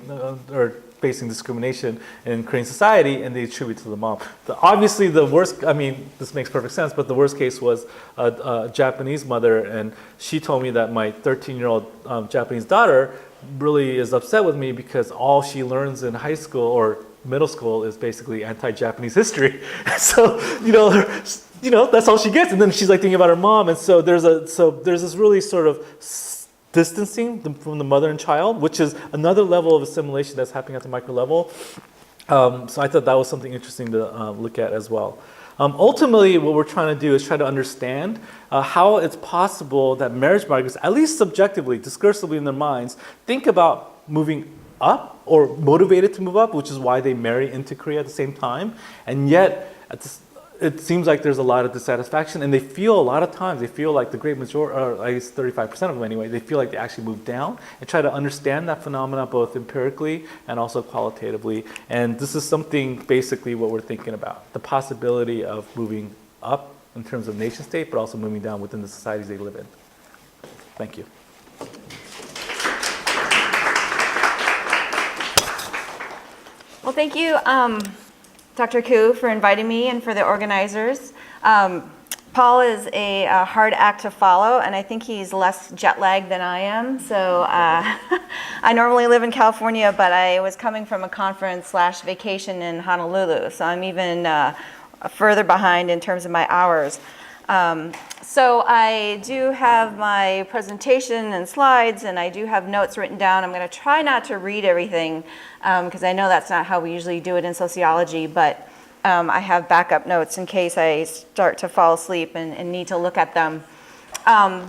or facing discrimination in Korean society, and they attribute to the mom. Obviously the worst, this makes perfect sense, but the worst case was a Japanese mother, and she told me that my 13-year-old Japanese daughter really is upset with me because all she learns in high school or middle school is basically anti-Japanese history. So, that's all she gets. And then she's like thinking about her mom. And so there's this really sort of distancing from the mother and child, which is another level of assimilation that's happening at the micro level. So I thought that was something interesting to look at as well. Ultimately, what we're trying to do is try to understand how it's possible that marriage migrants, at least subjectively, discursively in their minds, think about moving up or motivated to move up, which is why they marry into Korea at the same time. And yet, it seems like there's a lot of dissatisfaction, and they feel a lot of times, they feel like the great majority, or at least 35% of them anyway, they feel like they actually move down and try to understand that phenomena both empirically and also qualitatively. And this is something basically what we're thinking about, the possibility of moving up in terms of nation state, but also moving down within the societies they live in. Thank you. Well, thank you, Dr. Koo, for inviting me and for the organizers. Paul is a hard act to follow, and I think he's less jet lagged than I am. So I normally live in California, but I was coming from a conference/vacation in Honolulu, so I'm even further behind in terms of my hours. So I do have my presentation and slides, and I do have notes written down. I'm going to try not to read everything because I know that's not how we usually do it in sociology, but I have backup notes in case I start to fall asleep and need to look at them.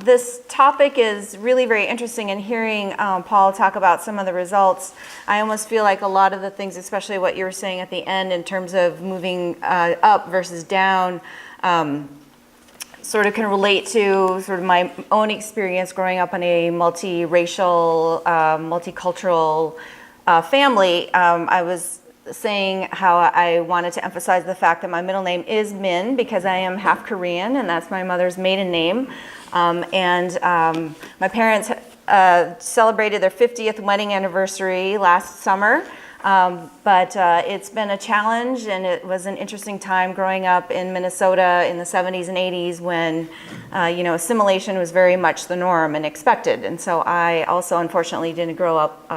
This topic is really very interesting, and hearing Paul talk about some of the results, I almost feel like a lot of the things, especially what you were saying at the end in terms of moving up versus down, sort of can relate to sort of my own experience growing up in a multiracial, multicultural family. I was saying how I wanted to emphasize the fact that my middle name is Min because I am half Korean, and that's my mother's maiden name. My parents celebrated their 50th wedding anniversary last summer. But it's been a challenge, and it was an interesting time growing up in Minnesota in the 70s and 80s when, assimilation was very much the norm and expected. And so I also, unfortunately, didn't grow up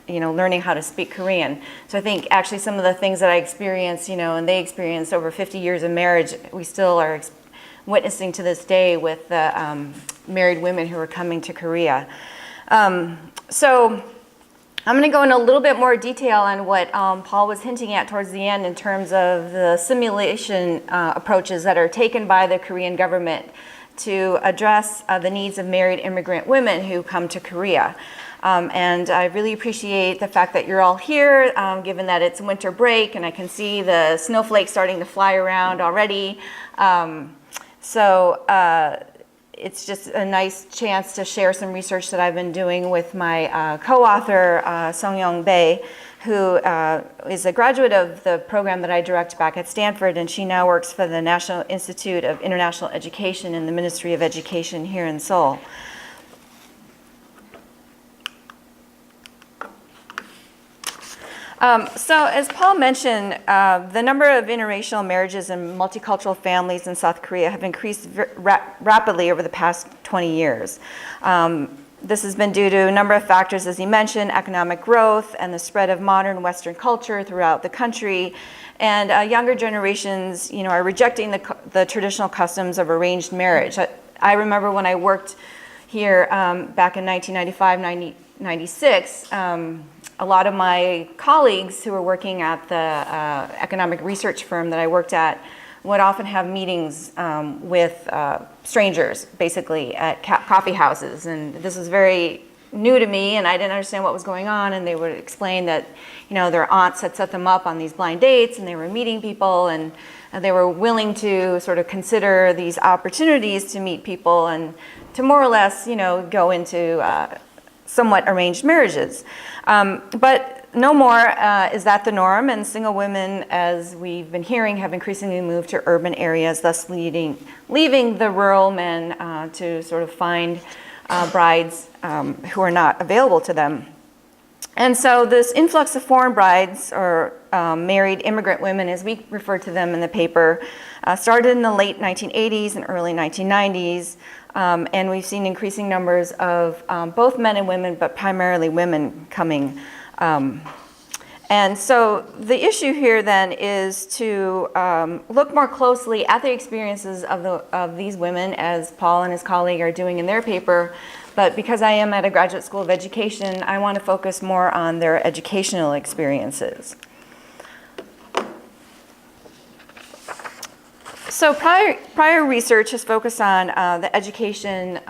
learning how to speak Korean. So I think actually some of the things that I experienced, and they experienced over 50 years of marriage, we still are witnessing to this day with the married women who are coming to Korea. So I'm going to go in a little bit more detail on what Paul was hinting at towards the end in terms of the simulation approaches that are taken by the Korean government to address the needs of married immigrant women who come to Korea. And I really appreciate the fact that you're all here, given that it's winter break, and I can see the snowflakes starting to fly around already. It's just a nice chance to share some research that I've been doing with my co-author, Sungyoung Bae, who is a graduate of the program that I direct back at Stanford, and she now works for the National Institute of International Education in the Ministry of Education here in Seoul. So as Paul mentioned, the number of interracial marriages and multicultural families in South Korea have increased rapidly over the past 20 years. This has been due to a number of factors, as he mentioned, economic growth and the spread of modern Western culture throughout the country. And younger generations, are rejecting the traditional customs of arranged marriage. I remember when I worked here back in 1995, 96, a lot of my colleagues who were working at the economic research firm that I worked at would often have meetings with strangers, basically, at coffee houses. And this was very new to me, and I didn't understand what was going on. And they would explain that, their aunts had set them up on these blind dates, and they were meeting people, and they were willing to sort of consider these opportunities to meet people and to more or less, go into somewhat arranged marriages. But no more is that the norm, and single women, as we've been hearing, have increasingly moved to urban areas, thus leaving the rural men to sort of find brides who are not available to them. And so this influx of foreign brides, or married immigrant women, as we refer to them in the paper, started in the late 1980s and early 1990s. And we've seen increasing numbers of both men and women, but primarily women coming. And so the issue here then is to look more closely at the experiences of these women, as Paul and his colleague are doing in their paper. But because I am at a graduate school of education, I want to focus more on their educational experiences. So prior research has focused on the education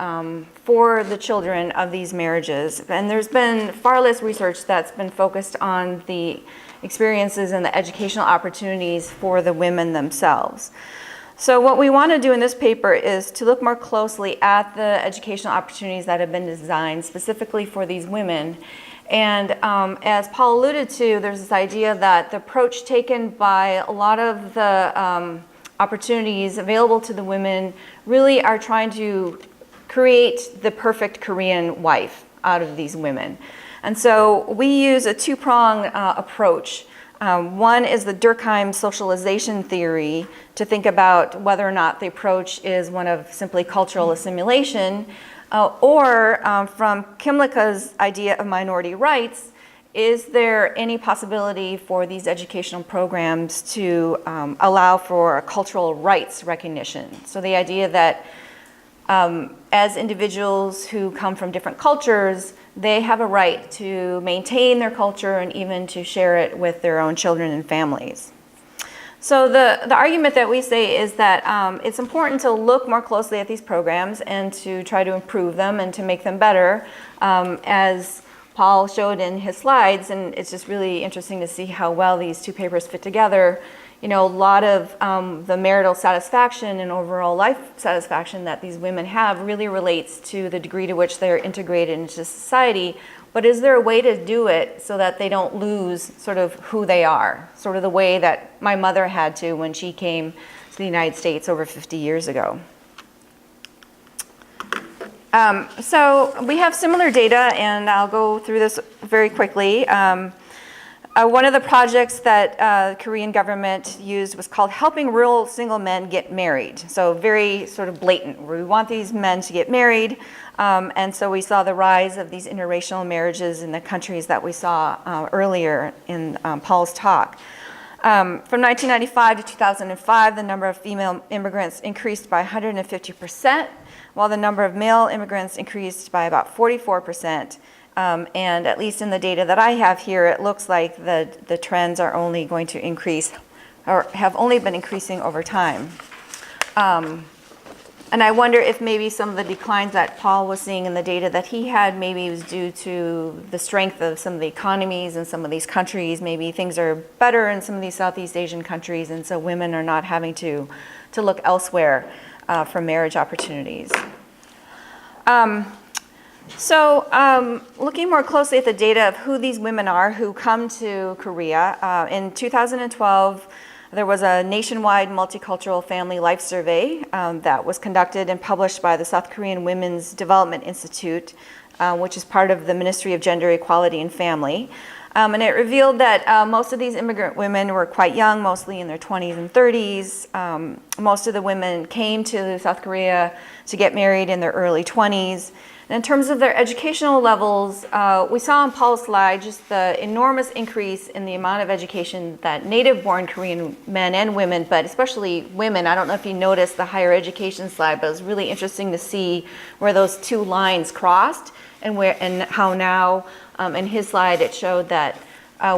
for the children of these marriages, and there's been far less research that's been focused on the experiences and the educational opportunities for the women themselves. So what we want to do in this paper is to look more closely at the educational opportunities that have been designed specifically for these women. And as Paul alluded to, there's this idea that the approach taken by a lot of the opportunities available to the women really are trying to create the perfect Korean wife out of these women. And so we use a two-pronged approach. One is the Durkheim socialization theory to think about whether or not the approach is one of simply cultural assimilation, or from Kimlicka's idea of minority rights, is there any possibility for these educational programs to allow for cultural rights recognition? So the idea that as individuals who come from different cultures, they have a right to maintain their culture and even to share it with their own children and families. So the argument that we say is that it's important to look more closely at these programs and to try to improve them and to make them better, as Paul showed in his slides, and it's just really interesting to see how well these two papers fit together. You know, a lot of the marital satisfaction and overall life satisfaction that these women have really relates to the degree to which they're integrated into society. But is there a way to do it so that they don't lose sort of who they are, sort of the way that my mother had to when she came to the United States over 50 years ago? So we have similar data, and I'll go through this very quickly. One of the projects that the Korean government used was called Helping Rural Single Men Get Married. So very sort of blatant, where we want these men to get married. And so we saw the rise of these interracial marriages in the countries that we saw earlier in Paul's talk. From 1995 to 2005, the number of female immigrants increased by 150%, while the number of male immigrants increased by about 44%. And at least in the data that I have here, it looks like the trends are only going to increase, or have only been increasing over time. And I wonder if maybe some of the declines that Paul was seeing in the data that he had maybe was due to the strength of some of the economies in some of these countries. Maybe things are better in some of these Southeast Asian countries, and so women are not having to look elsewhere for marriage opportunities. Looking more closely at the data of who these women are who come to Korea, in 2012, there was a nationwide multicultural family life survey that was conducted and published by the South Korean Women's Development Institute, which is part of the Ministry of Gender Equality and Family. And it revealed that most of these immigrant women were quite young, mostly in their 20s and 30s. Most of the women came to South Korea to get married in their early 20s. And in terms of their educational levels, we saw on Paul's slide just the enormous increase in the amount of education that native-born Korean men and women, but especially women. I don't know if you noticed the higher education slide, but it was really interesting to see where those two lines crossed and how now in his slide it showed that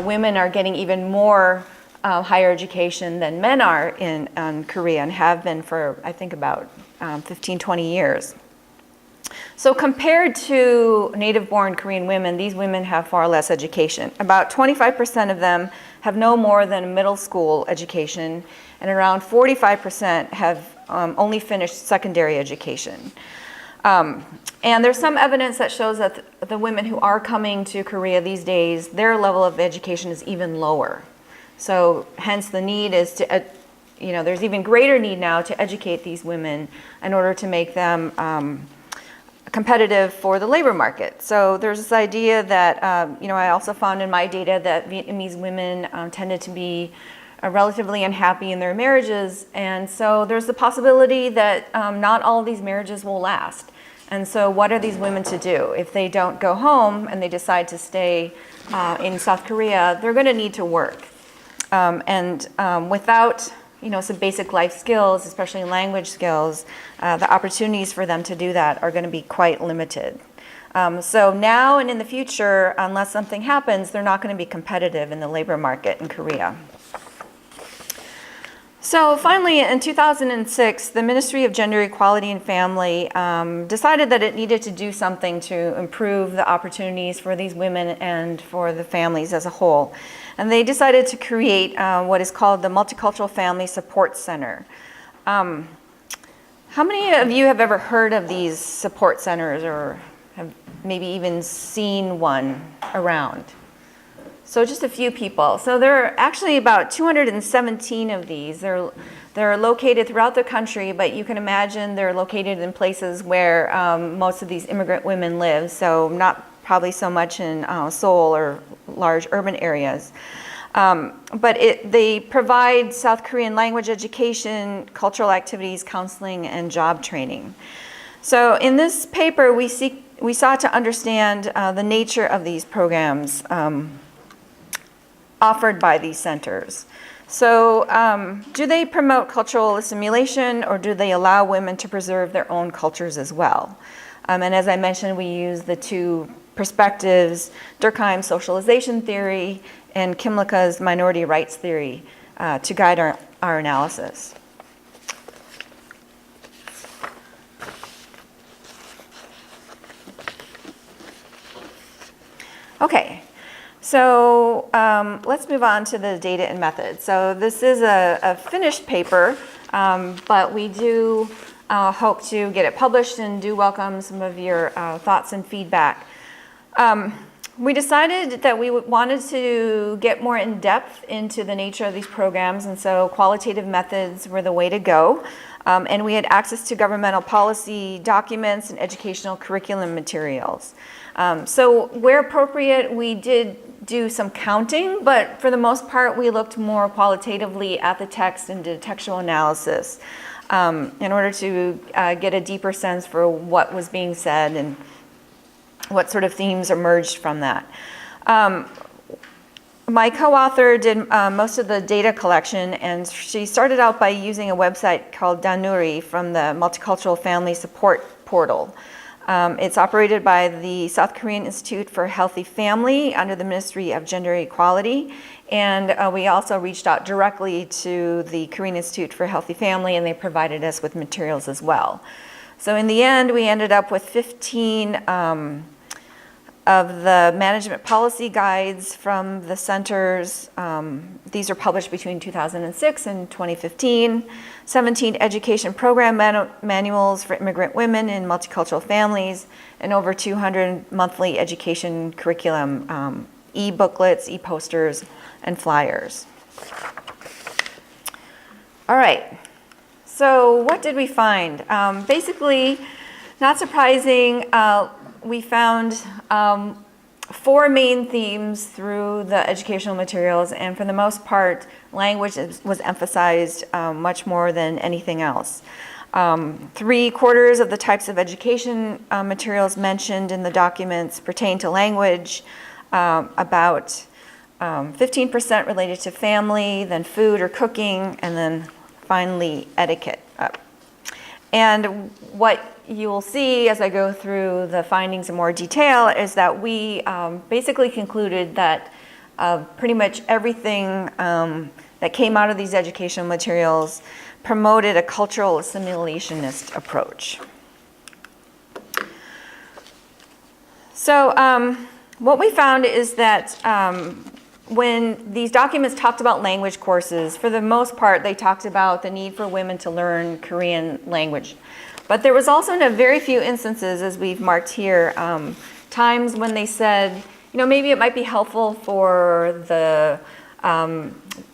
women are getting even more higher education than men are in Korea and have been for, I think, about 15, 20 years. So compared to native-born Korean women, these women have far less education. About 25% of them have no more than a middle school education, and around 45% have only finished secondary education. And there's some evidence that shows that the women who are coming to Korea these days, their level of education is even lower. So hence the need is to, there's even greater need now to educate these women in order to make them competitive for the labor market. So there's this idea that, I also found in my data that Vietnamese women tended to be relatively unhappy in their marriages. And so there's the possibility that not all of these marriages will last. And so what are these women to do? If they don't go home and they decide to stay in South Korea, they're going to need to work. Without some basic life skills, especially language skills, the opportunities for them to do that are going to be quite limited. So now and in the future, unless something happens, they're not going to be competitive in the labor market in Korea. So finally, in 2006, the Ministry of Gender Equality and Family decided that it needed to do something to improve the opportunities for these women and for the families as a whole. And they decided to create what is called the Multicultural Family Support Center. How many of you have ever heard of these support centers or have maybe even seen one around? So just a few people. So there are actually about 217 of these. They're located throughout the country, but you can imagine they're located in places where most of these immigrant women live, so not probably so much in Seoul or large urban areas. But they provide South Korean language education, cultural activities, counseling, and job training. So in this paper, we sought to understand the nature of these programs offered by these centers. So do they promote cultural assimilation, or do they allow women to preserve their own cultures as well? And as I mentioned, we use the two perspectives, Durkheim's socialization theory and Kimlicka's minority rights theory to guide our analysis. Okay. So let's move on to the data and methods. So this is a finished paper, but we do hope to get it published and do welcome some of your thoughts and feedback. We decided that we wanted to get more in depth into the nature of these programs, and so qualitative methods were the way to go. And we had access to governmental policy documents and educational curriculum materials. So where appropriate, we did do some counting, but for the most part, we looked more qualitatively at the text and did textual analysis in order to get a deeper sense for what was being said and what sort of themes emerged from that. My co-author did most of the data collection, and she started out by using a website called Danuri from the Multicultural Family Support Portal. It's operated by the South Korean Institute for Healthy Family under the Ministry of Gender Equality, and we also reached out directly to the Korean Institute for Healthy Family, and they provided us with materials as well. So in the end, we ended up with 15 of the management policy guides from the centers. These are published between 2006 and 2015. 17 education program manuals for immigrant women in multicultural families, and over 200 monthly education curriculum, e-booklets, e-posters, and flyers. All right, so what did we find? Basically, not surprising, we found 4 main themes through the educational materials, and for the most part, language was emphasized much more than anything else. 3/4 of the types of education materials mentioned in the documents pertain to language, about 15% related to family, then food or cooking, and then finally etiquette. And what you will see as I go through the findings in more detail is that we basically concluded that pretty much everything that came out of these educational materials promoted a cultural assimilationist approach. So what we found is that when these documents talked about language courses, for the most part, they talked about the need for women to learn Korean language. But there was also in a very few instances, as we've marked here, times when they said, you know, maybe it might be helpful for the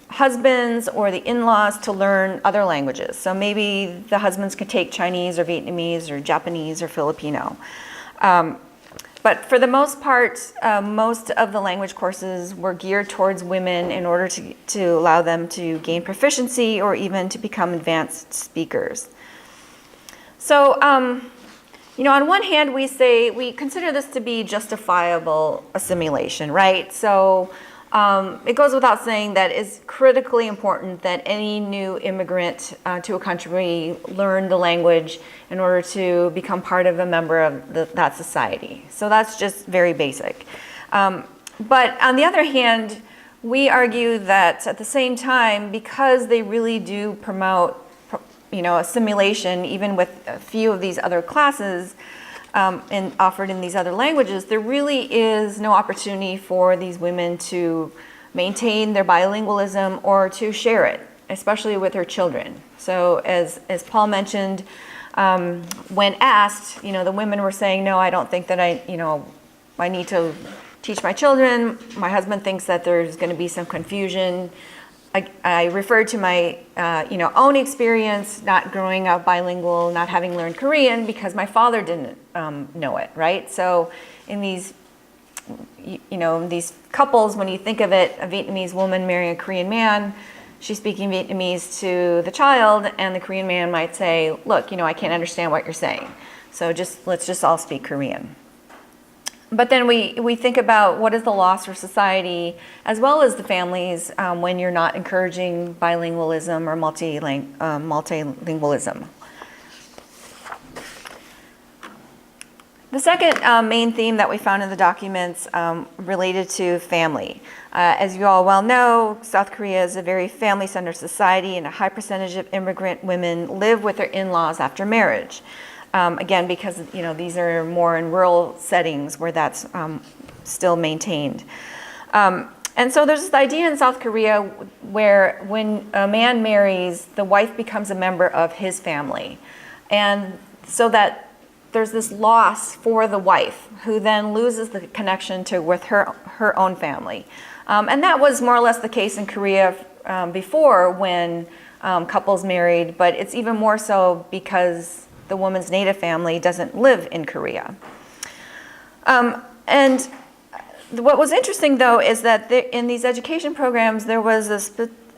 husbands or the in-laws to learn other languages. So maybe the husbands could take Chinese or Vietnamese or Japanese or Filipino. But for the most part, most of the language courses were geared towards women in order to allow them to gain proficiency or even to become advanced speakers. So, you know, on one hand, we consider this to be justifiable assimilation, right? So it goes without saying that it's critically important that any new immigrant to a country learn the language in order to become part of a member of that society. So that's just very basic. But on the other hand, we argue that at the same time, because they really do promote, assimilation, even with a few of these other classes and offered in these other languages, there really is no opportunity for these women to maintain their bilingualism or to share it, especially with their children. So as Paul mentioned, when asked, the women were saying, no, I don't think that I need to teach my children. My husband thinks that there's going to be some confusion. I referred to my, own experience, not growing up bilingual, not having learned Korean because my father didn't know it, right? So in these, these couples, when you think of it, a Vietnamese woman marrying a Korean man, she's speaking Vietnamese to the child, and the Korean man might say, look, I can't understand what you're saying. So let's just all speak Korean. But then we think about what is the loss for society as well as the families when you're not encouraging bilingualism or multilingualism. The second main theme that we found in the documents related to family. As you all well know, South Korea is a very family-centered society, and a high percentage of immigrant women live with their in-laws after marriage. Again, because these are more in rural settings where that's still maintained. And so there's this idea in South Korea where when a man marries, the wife becomes a member of his family. And so that there's this loss for the wife, who then loses the connection with her own family. And that was more or less the case in Korea before when couples married, but it's even more so because the woman's native family doesn't live in Korea. And what was interesting, though, is that in these education programs, there was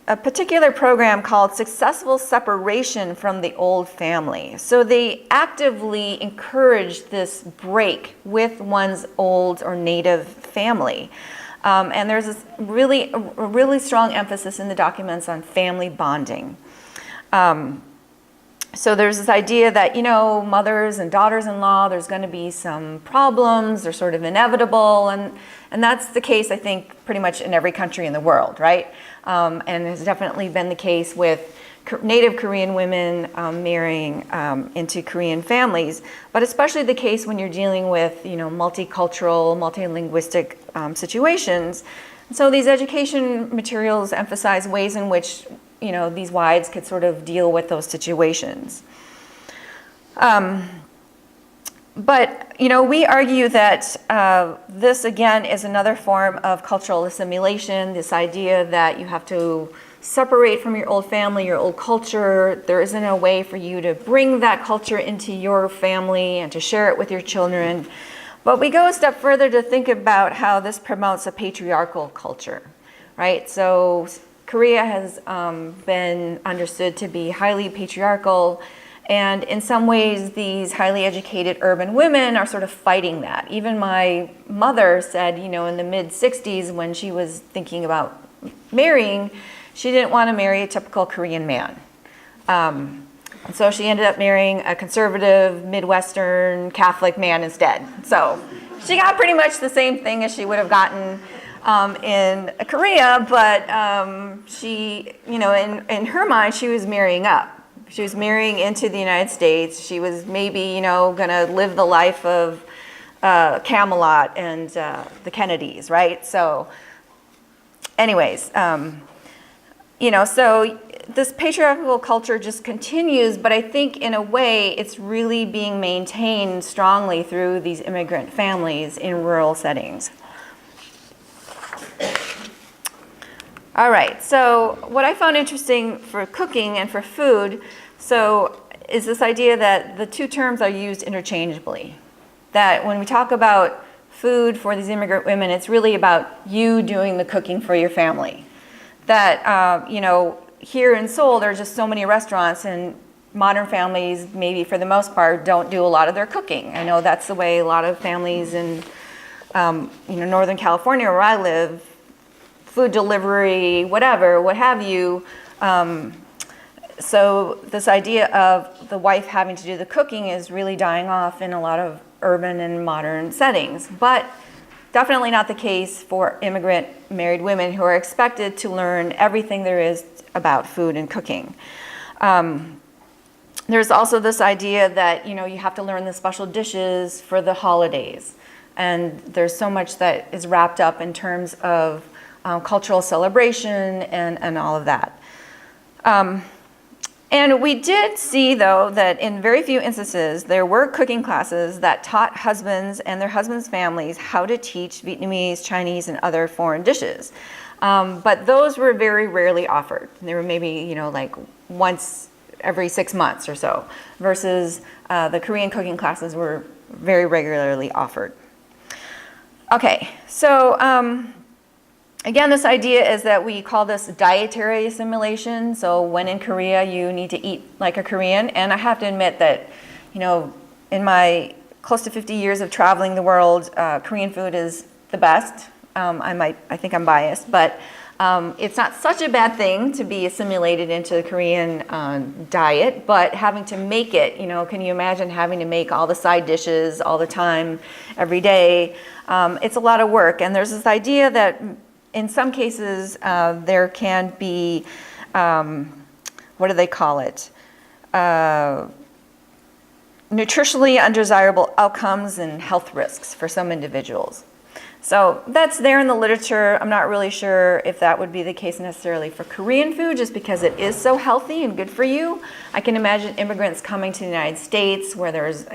a particular program called Successful Separation from the Old Family. So they actively encouraged this break with one's old or native family. And there's this a really strong emphasis in the documents on family bonding. So there's this idea that, mothers and daughters-in-law, there's going to be some problems, they're sort of inevitable, and that's the case, I think, pretty much in every country in the world, right? And has definitely been the case with native Korean women marrying into Korean families, but especially the case when you're dealing with, multicultural, multilinguistic situations. So these education materials emphasize ways in which these wives could sort of deal with those situations. But we argue that this, again, is another form of cultural assimilation, this idea that you have to separate from your old family, your old culture. There isn't a way for you to bring that culture into your family and to share it with your children. But we go a step further to think about how this promotes a patriarchal culture, right? So Korea has been understood to be highly patriarchal, and in some ways these highly educated urban women are sort of fighting that. Even my mother said, in the mid-60s when she was thinking about marrying, she didn't want to marry a typical Korean man. And so she ended up marrying a conservative, Midwestern, Catholic man instead. So she got pretty much the same thing as she would have gotten in Korea, but she, in her mind, she was marrying up. She was marrying into the United States. She was maybe, going to live the life of Camelot and the Kennedys, right? So anyways, so this patriarchal culture just continues, but I think in a way it's really being maintained strongly through these immigrant families in rural settings. All right, so what I found interesting for cooking and for food, is this idea that the two terms are used interchangeably. That when we talk about food for these immigrant women, it's really about you doing the cooking for your family. That, here in Seoul, there's just so many restaurants, and modern families, maybe for the most part, don't do a lot of their cooking. I know that's the way a lot of families in, Northern California, where I live, food delivery, whatever, what have you. So this idea of the wife having to do the cooking is really dying off in a lot of urban and modern settings, but definitely not the case for immigrant married women who are expected to learn everything there is about food and cooking. There's also this idea that, you have to learn the special dishes for the holidays. And there's so much that is wrapped up in terms of cultural celebration and all of that. And we did see, though, that in very few instances, there were cooking classes that taught husbands and their husbands' families how to teach Vietnamese, Chinese, and other foreign dishes. But those were very rarely offered. They were maybe, like once every 6 months or so, versus the Korean cooking classes were very regularly offered. Okay, so again, this idea is that we call this dietary assimilation. So when in Korea, you need to eat like a Korean. And I have to admit that, in my close to 50 years of traveling the world, Korean food is the best. I think I'm biased, but it's not such a bad thing to be assimilated into the Korean diet, but having to make it, can you imagine having to make all the side dishes all the time, every day? It's a lot of work. And there's this idea that in some cases, there can be, what do they call it? Nutritionally undesirable outcomes and health risks for some individuals. So that's there in the literature. I'm not really sure if that would be the case necessarily for Korean food, just because it is so healthy and good for you. I can imagine immigrants coming to the United States where there's,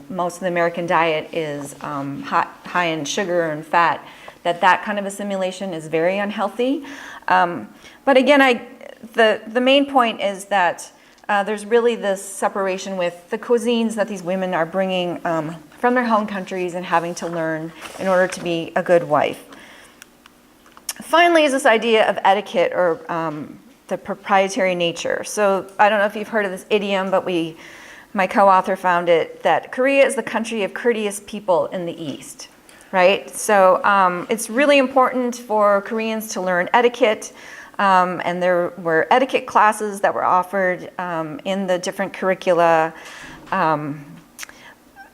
most of the American diet is high in sugar and fat, that kind of assimilation is very unhealthy. But again, the main point is that there's really this separation with the cuisines that these women are bringing from their home countries and having to learn in order to be a good wife. Finally is this idea of etiquette or the proprietary nature. So I don't know if you've heard of this idiom, but my co-author found it, that Korea is the country of courteous people in the East, right? So it's really important for Koreans to learn etiquette. And there were etiquette classes that were offered in the different curricula.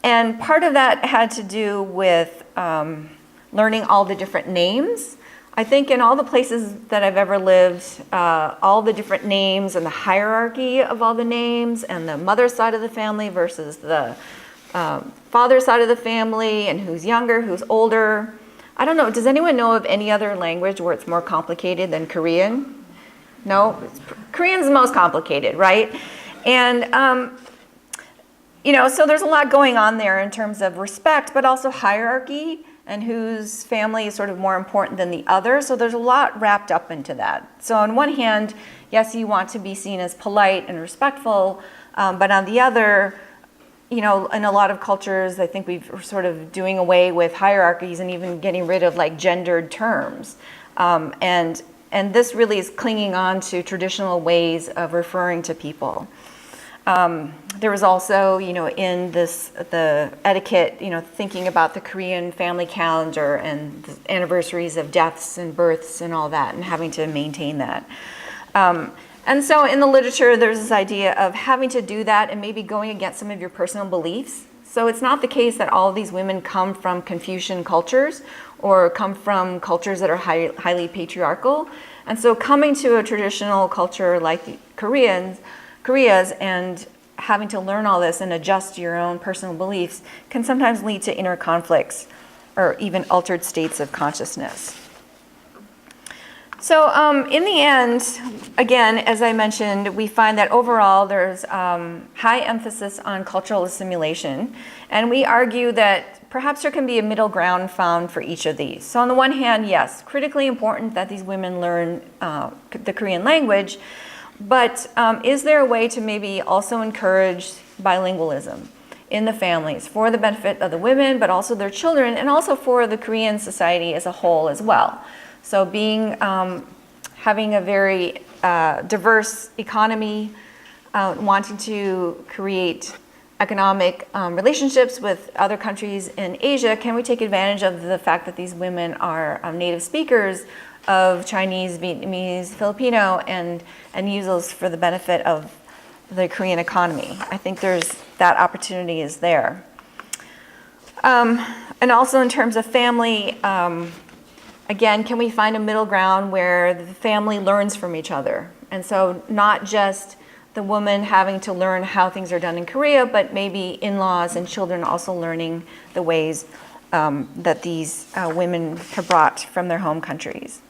And part of that had to do with learning all the different names. I think in all the places that I've ever lived, all the different names and the hierarchy of all the names and the mother's side of the family versus the father's side of the family and who's younger, who's older. I don't know, does anyone know of any other language where it's more complicated than Korean? No? Korean's the most complicated, right? And, so there's a lot going on there in terms of respect, but also hierarchy and whose family is sort of more important than the other. So there's a lot wrapped up into that. So on one hand, yes, you want to be seen as polite and respectful, but on the other, in a lot of cultures, I think we're sort of doing away with hierarchies and even getting rid of gendered terms. And this really is clinging on to traditional ways of referring to people. There was also, in the etiquette, thinking about the Korean family calendar and the anniversaries of deaths and births and all that, and having to maintain that. And so in the literature, there's this idea of having to do that and maybe going against some of your personal beliefs. So it's not the case that all of these women come from Confucian cultures or come from cultures that are highly patriarchal. And so coming to a traditional culture like Korea's and having to learn all this and adjust your own personal beliefs can sometimes lead to inner conflicts or even altered states of consciousness. So in the end, again, as I mentioned, we find that overall there's high emphasis on cultural assimilation, and we argue that perhaps there can be a middle ground found for each of these. So on the one hand, yes, critically important that these women learn the Korean language, but is there a way to maybe also encourage bilingualism in the families for the benefit of the women, but also their children, and also for the Korean society as a whole as well? So having a very diverse economy, wanting to create economic relationships with other countries in Asia, can we take advantage of the fact that these women are native speakers of Chinese, Vietnamese, Filipino, and use those for the benefit of the Korean economy? I think that opportunity is there. And also in terms of family, Again, can we find a middle ground where the family learns from each other? And so not just the woman having to learn how things are done in Korea, but maybe in-laws and children also learning the ways that these women have brought from their home countries.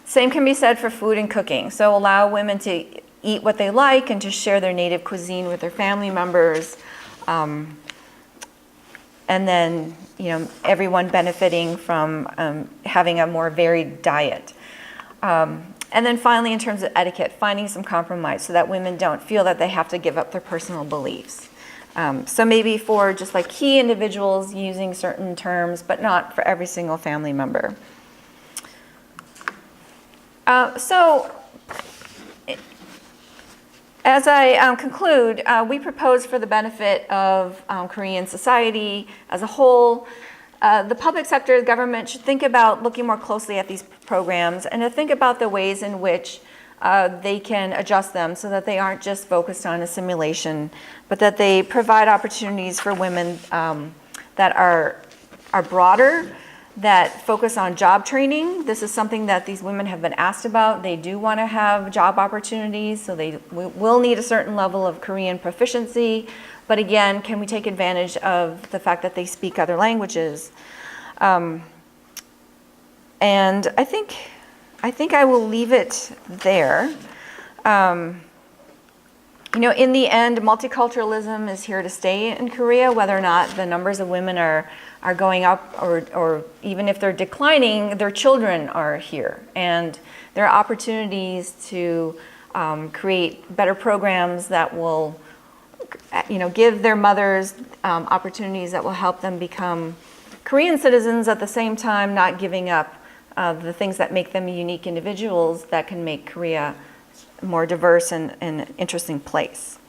Same can be said for food and cooking. So allow women to eat what they like and to share their native cuisine with their family members. And then, everyone benefiting from having a more varied diet. And then finally, in terms of etiquette, finding some compromise so that women don't feel that they have to give up their personal beliefs. So maybe for just like key individuals using certain terms, but not for every single family member. As I conclude, we propose for the benefit of Korean society as a whole, the public sector, the government should think about looking more closely at these programs and to think about the ways in which they can adjust them so that they aren't just focused on assimilation, but that they provide opportunities for women that are broader, that focus on job training. This is something that these women have been asked about. They do want to have job opportunities, so they will need a certain level of Korean proficiency. But again, can we take advantage of the fact that they speak other languages? And I think I will leave it there. In the end, multiculturalism is here to stay in Korea, whether or not the numbers of women are going up or even if they're declining, their children are here. And there are opportunities to create better programs that will, give their mothers opportunities that will help them become Korean citizens at the same time, not giving up the things that make them unique individuals that can make Korea a more diverse and interesting place.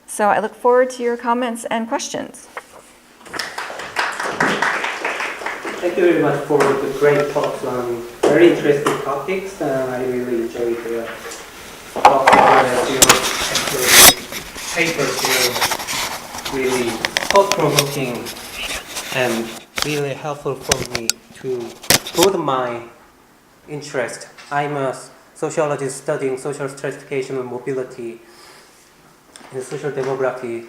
So I look forward to your comments and questions. Thank you very much for the great talks on very interesting topics. I really enjoyed the talk as you actually papers here really thought-provoking and really helpful for me to broaden my interest. I'm a sociologist studying social stratification and mobility in social demography,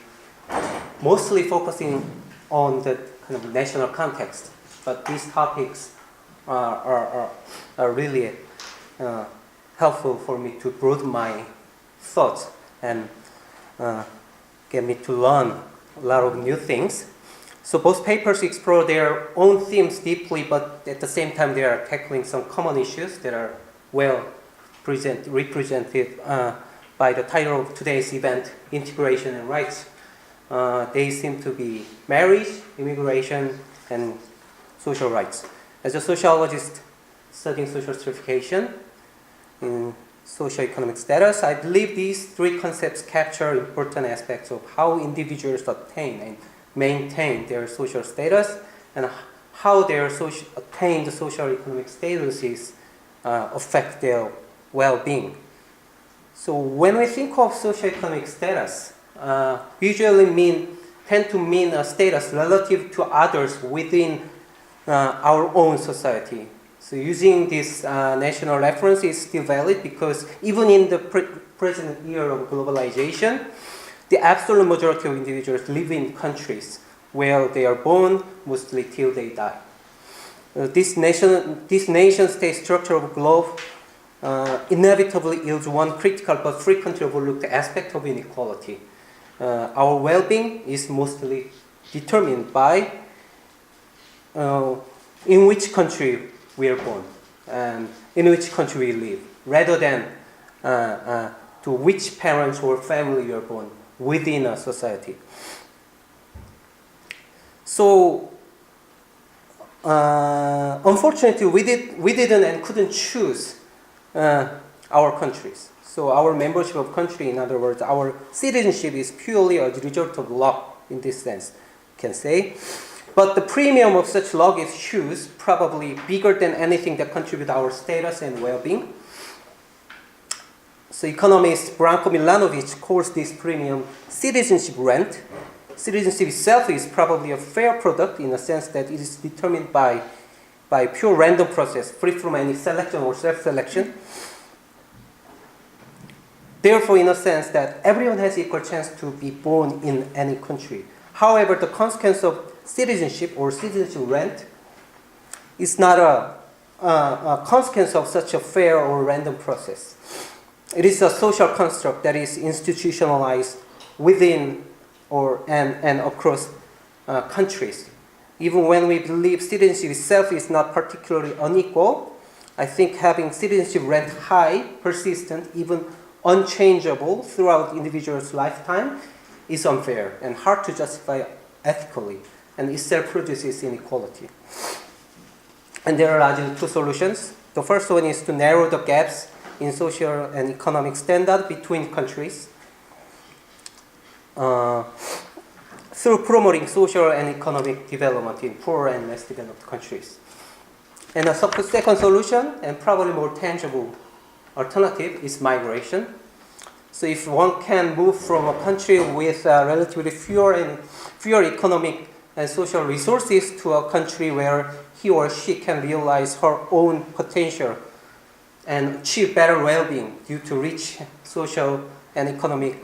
mostly focusing on the kind of national context. But these topics are really helpful for me to broaden my thoughts and get me to learn a lot of new things. So both papers explore their own themes deeply, but at the same time they are tackling some common issues that are well represented by the title of today's event, Integration and Rights. They seem to be marriage, immigration, and social rights. As a sociologist studying social stratification in socioeconomic status, I believe these three concepts capture important aspects of how individuals attain and maintain their social status and how their attained social-economic statuses affect their well-being. So when we think of socioeconomic status, usually tend to mean a status relative to others within our own society. So using this national reference is still valid because even in the present era of globalization, the absolute majority of individuals live in countries where they are born, mostly till they die. This nation-state structure of globe inevitably yields one critical but frequently overlooked aspect of inequality. Our well-being is mostly determined by in which country we are born and in which country we live, rather than to which parents or family you are born within a society. So, unfortunately, we didn't and couldn't choose our countries. So our membership of country, in other words, our citizenship is purely a result of luck in this sense, you can say. But the premium of such luck is huge, probably bigger than anything that contributes to our status and well-being. So economist Branko Milanovic calls this premium citizenship rent. Citizenship itself is probably a fair product in a sense that it is determined by by pure random process, free from any selection or self-selection. Therefore, in a sense that everyone has equal chance to be born in any country. However, the consequence of citizenship or citizenship rent is not a consequence of such a fair or random process. It is a social construct that is institutionalized within and across countries. Even when we believe citizenship itself is not particularly unequal, I think having citizenship rent high, persistent, even unchangeable throughout individual's lifetime is unfair and hard to justify ethically, and itself produces inequality. And there are largely two solutions. The first one is to narrow the gaps in social and economic standard between countries through promoting social and economic development in poorer and less developed countries. And the second solution, and probably more tangible alternative, is migration. So if one can move from a country with relatively fewer economic and social resources to a country where he or she can realize her own potential and achieve better well-being due to rich social and economic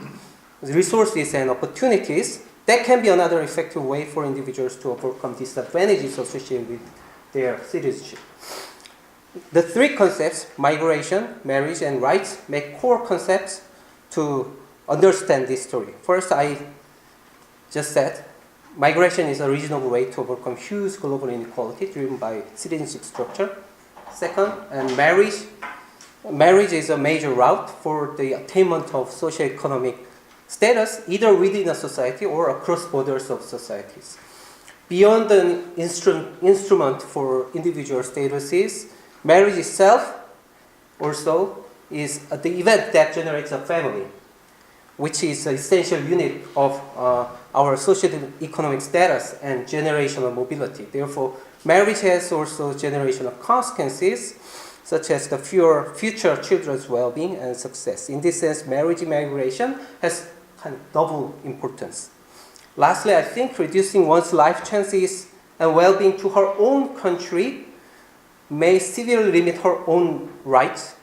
resources and opportunities, that can be another effective way for individuals to overcome disadvantages associated with their citizenship. The three concepts, migration, marriage, and rights, make core concepts to understand this story. First, I just said migration is a reasonable way to overcome huge global inequality driven by citizenship structure. Second, and marriage is a major route for the attainment of socio-economic status, either within a society or across borders of societies. Beyond the instrument for individual statuses, marriage itself also is the event that generates a family, which is an essential unit of our socio-economic status and generational mobility. Therefore, marriage has also generational consequences, such as the future children's well-being and success. In this sense, marriage migration has kind of double importance. Lastly, I think reducing one's life chances and well-being to her own country may severely limit her own rights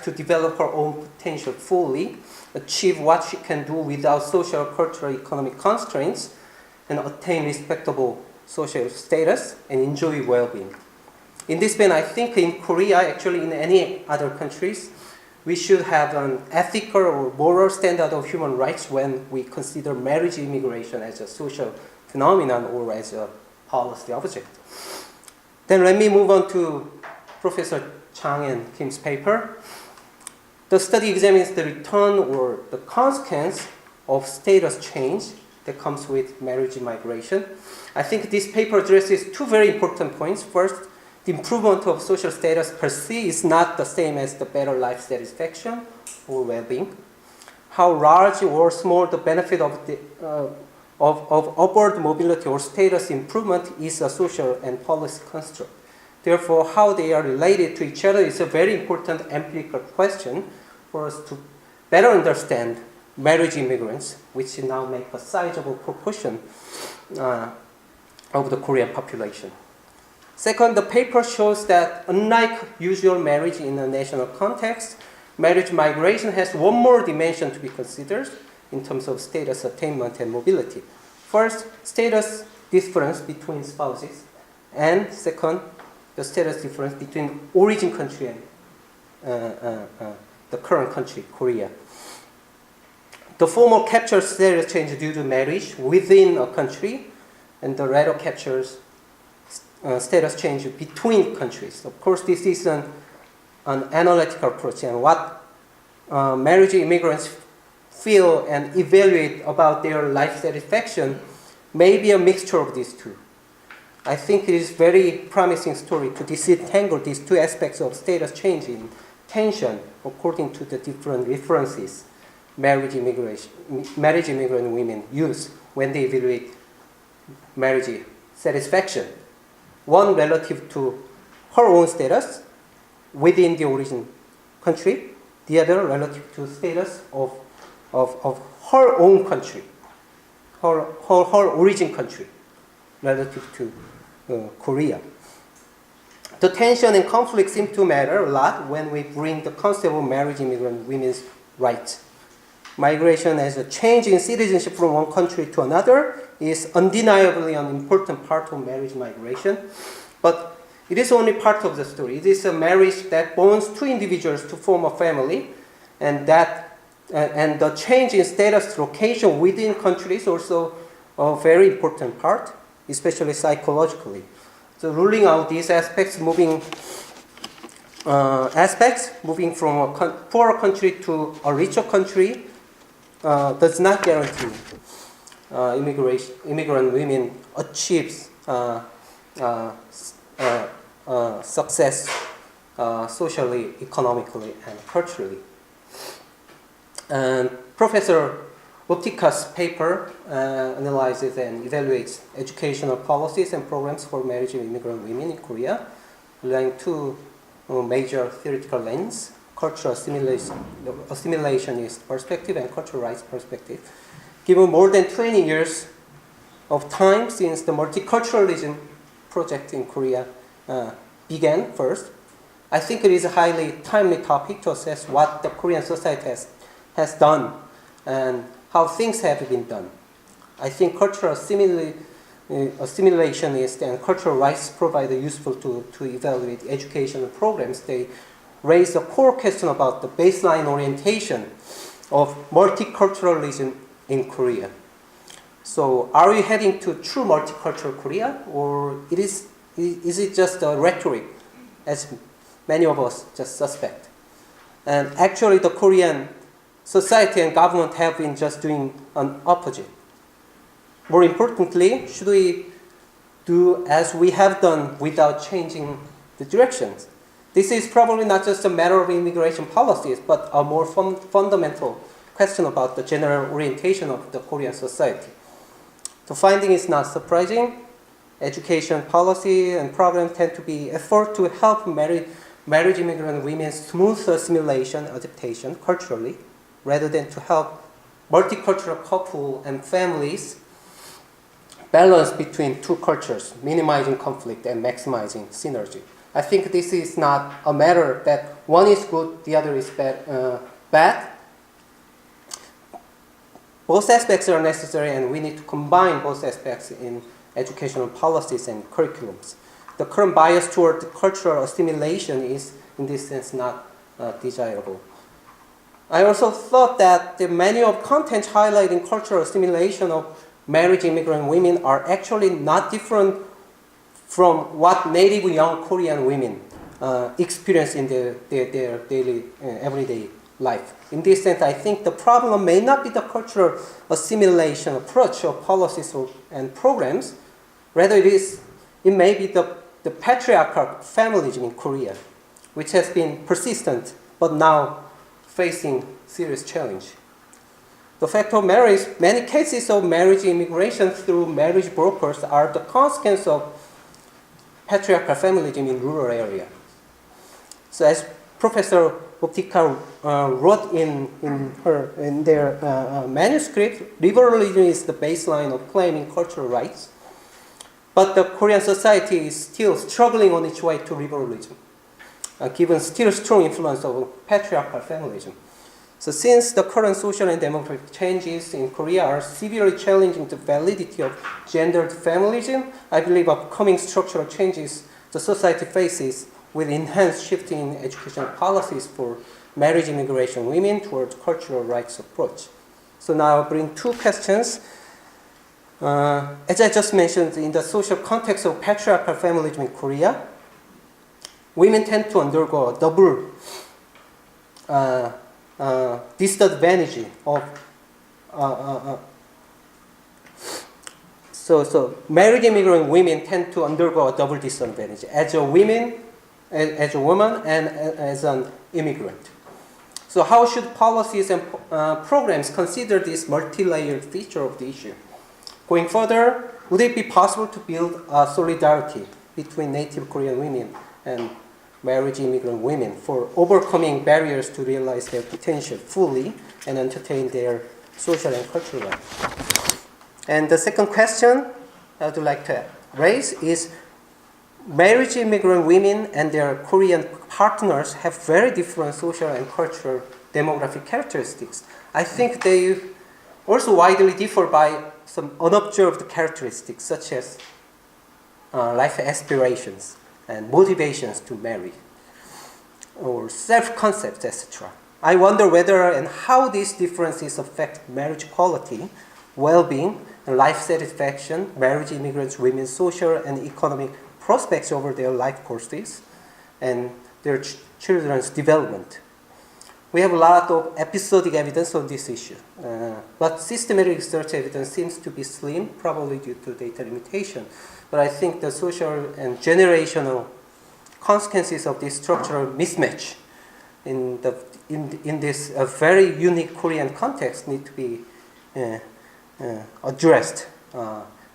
to develop her own potential fully, achieve what she can do without social, cultural, economic constraints, and attain respectable social status and enjoy well-being. In this vein, I think in Korea, actually in any other countries, we should have an ethical or moral standard of human rights when we consider marriage immigration as a social phenomenon or as a policy object. Then let me move on to Professor Chang and Kim's paper. The study examines the return or the consequence of status change that comes with marriage migration. I think this paper addresses two very important points. First, the improvement of social status per se is not the same as the better life satisfaction or well-being. How large or small the benefit of upward mobility or status improvement is a social and policy construct. Therefore, how they are related to each other is a very important empirical question for us to better understand marriage immigrants, which now make a sizable proportion of the Korean population. Second, the paper shows that unlike usual marriage in a national context, marriage migration has one more dimension to be considered in terms of status attainment and mobility. First, status difference between spouses, and second, the status difference between origin country and the current country, Korea. The former captures status change due to marriage within a country, and the latter captures status change between countries. Of course, this is an analytical approach, and what marriage immigrants feel and evaluate about their life satisfaction may be a mixture of these two. I think it is a very promising story to disentangle these two aspects of status change in tension according to the different references marriage immigrant women use when they evaluate marriage satisfaction. One relative to her own status within the origin country, the other relative to status of her own country, her origin country, relative to Korea. The tension and conflict seem to matter a lot when we bring the concept of marriage immigrant women's rights. Migration as a change in citizenship from one country to another is undeniably an important part of marriage migration, but it is only part of the story. It is a marriage that bonds two individuals to form a family, and the change in status location within countries is also a very important part, especially psychologically. So ruling out these aspects, moving from a poorer country to a richer country does not guarantee immigrant women achieves success socially, economically, and culturally. And Professor Wotipka's paper analyzes and evaluates educational policies and programs for marriage of immigrant women in Korea, relying two major theoretical lenses: cultural assimilationist perspective and cultural rights perspective. Given more than 20 years of time since the multiculturalism project in Korea began first, I think it is a highly timely topic to assess what the Korean society has done and how things have been done. I think cultural assimilationist and cultural rights provide a useful tool to evaluate educational programs. They raise a core question about the baseline orientation of multiculturalism in Korea. So are we heading to true multicultural Korea, or is it just a rhetoric, as many of us just suspect? And actually the Korean society and government have been just doing an opposite. More importantly, should we do as we have done without changing the directions? This is probably not just a matter of immigration policies, but a more fundamental question about the general orientation of the Korean society. The finding is not surprising. Education policy and programs tend to be effort to help marriage immigrant women's smooth assimilation, adaptation culturally, rather than to help multicultural couple and families balance between two cultures, minimizing conflict and maximizing synergy. I think this is not a matter that one is good, the other is bad. Both aspects are necessary, and we need to combine both aspects in educational policies and curriculums. The current bias toward cultural assimilation is, in this sense, not desirable. I also thought that the many of content highlighting cultural assimilation of marriage immigrant women are actually not different from what native young Korean women experience in their daily, everyday life. In this sense, I think the problem may not be the cultural assimilation approach or policies and programs. Rather, it may be the patriarchal feminism in Korea, which has been persistent but now facing serious challenge. The fact of marriage, many cases of marriage immigration through marriage brokers are the consequence of patriarchal feminism in rural areas. So as Professor Wotipka wrote in their manuscript, liberalism is the baseline of claiming cultural rights, but the Korean society is still struggling on its way to liberalism, given still strong influence of patriarchal feminism. So since the current social and demographic changes in Korea are severely challenging the validity of gendered feminism, I believe upcoming structural changes the society faces will enhance shifting in educational policies for marriage immigration women towards cultural rights approach. So now I'll bring two questions. As I just mentioned, in the social context of patriarchal feminism in Korea, women tend to undergo a double disadvantage of so married immigrant women tend to undergo a double disadvantage as a woman and as an immigrant. So how should policies and programs consider this multi-layered feature of the issue? Going further, would it be possible to build a solidarity between native Korean women and marriage immigrant women for overcoming barriers to realize their potential fully and entertain their social and cultural life? And the second question I would like to raise is, marriage immigrant women and their Korean partners have very different social and cultural demographic characteristics. I think they also widely differ by some unobserved characteristics such as life aspirations and motivations to marry, or self-concepts, etc. I wonder whether and how these differences affect marriage quality, well-being, and life satisfaction, marriage immigrants women's social and economic prospects over their life courses, and their children's development. We have a lot of episodic evidence on this issue, but systematic research evidence seems to be slim, probably due to data limitation. But I think the social and generational consequences of this structural mismatch in this very unique Korean context need to be addressed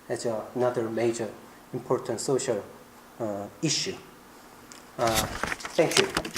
as another major important social issue. Thank you.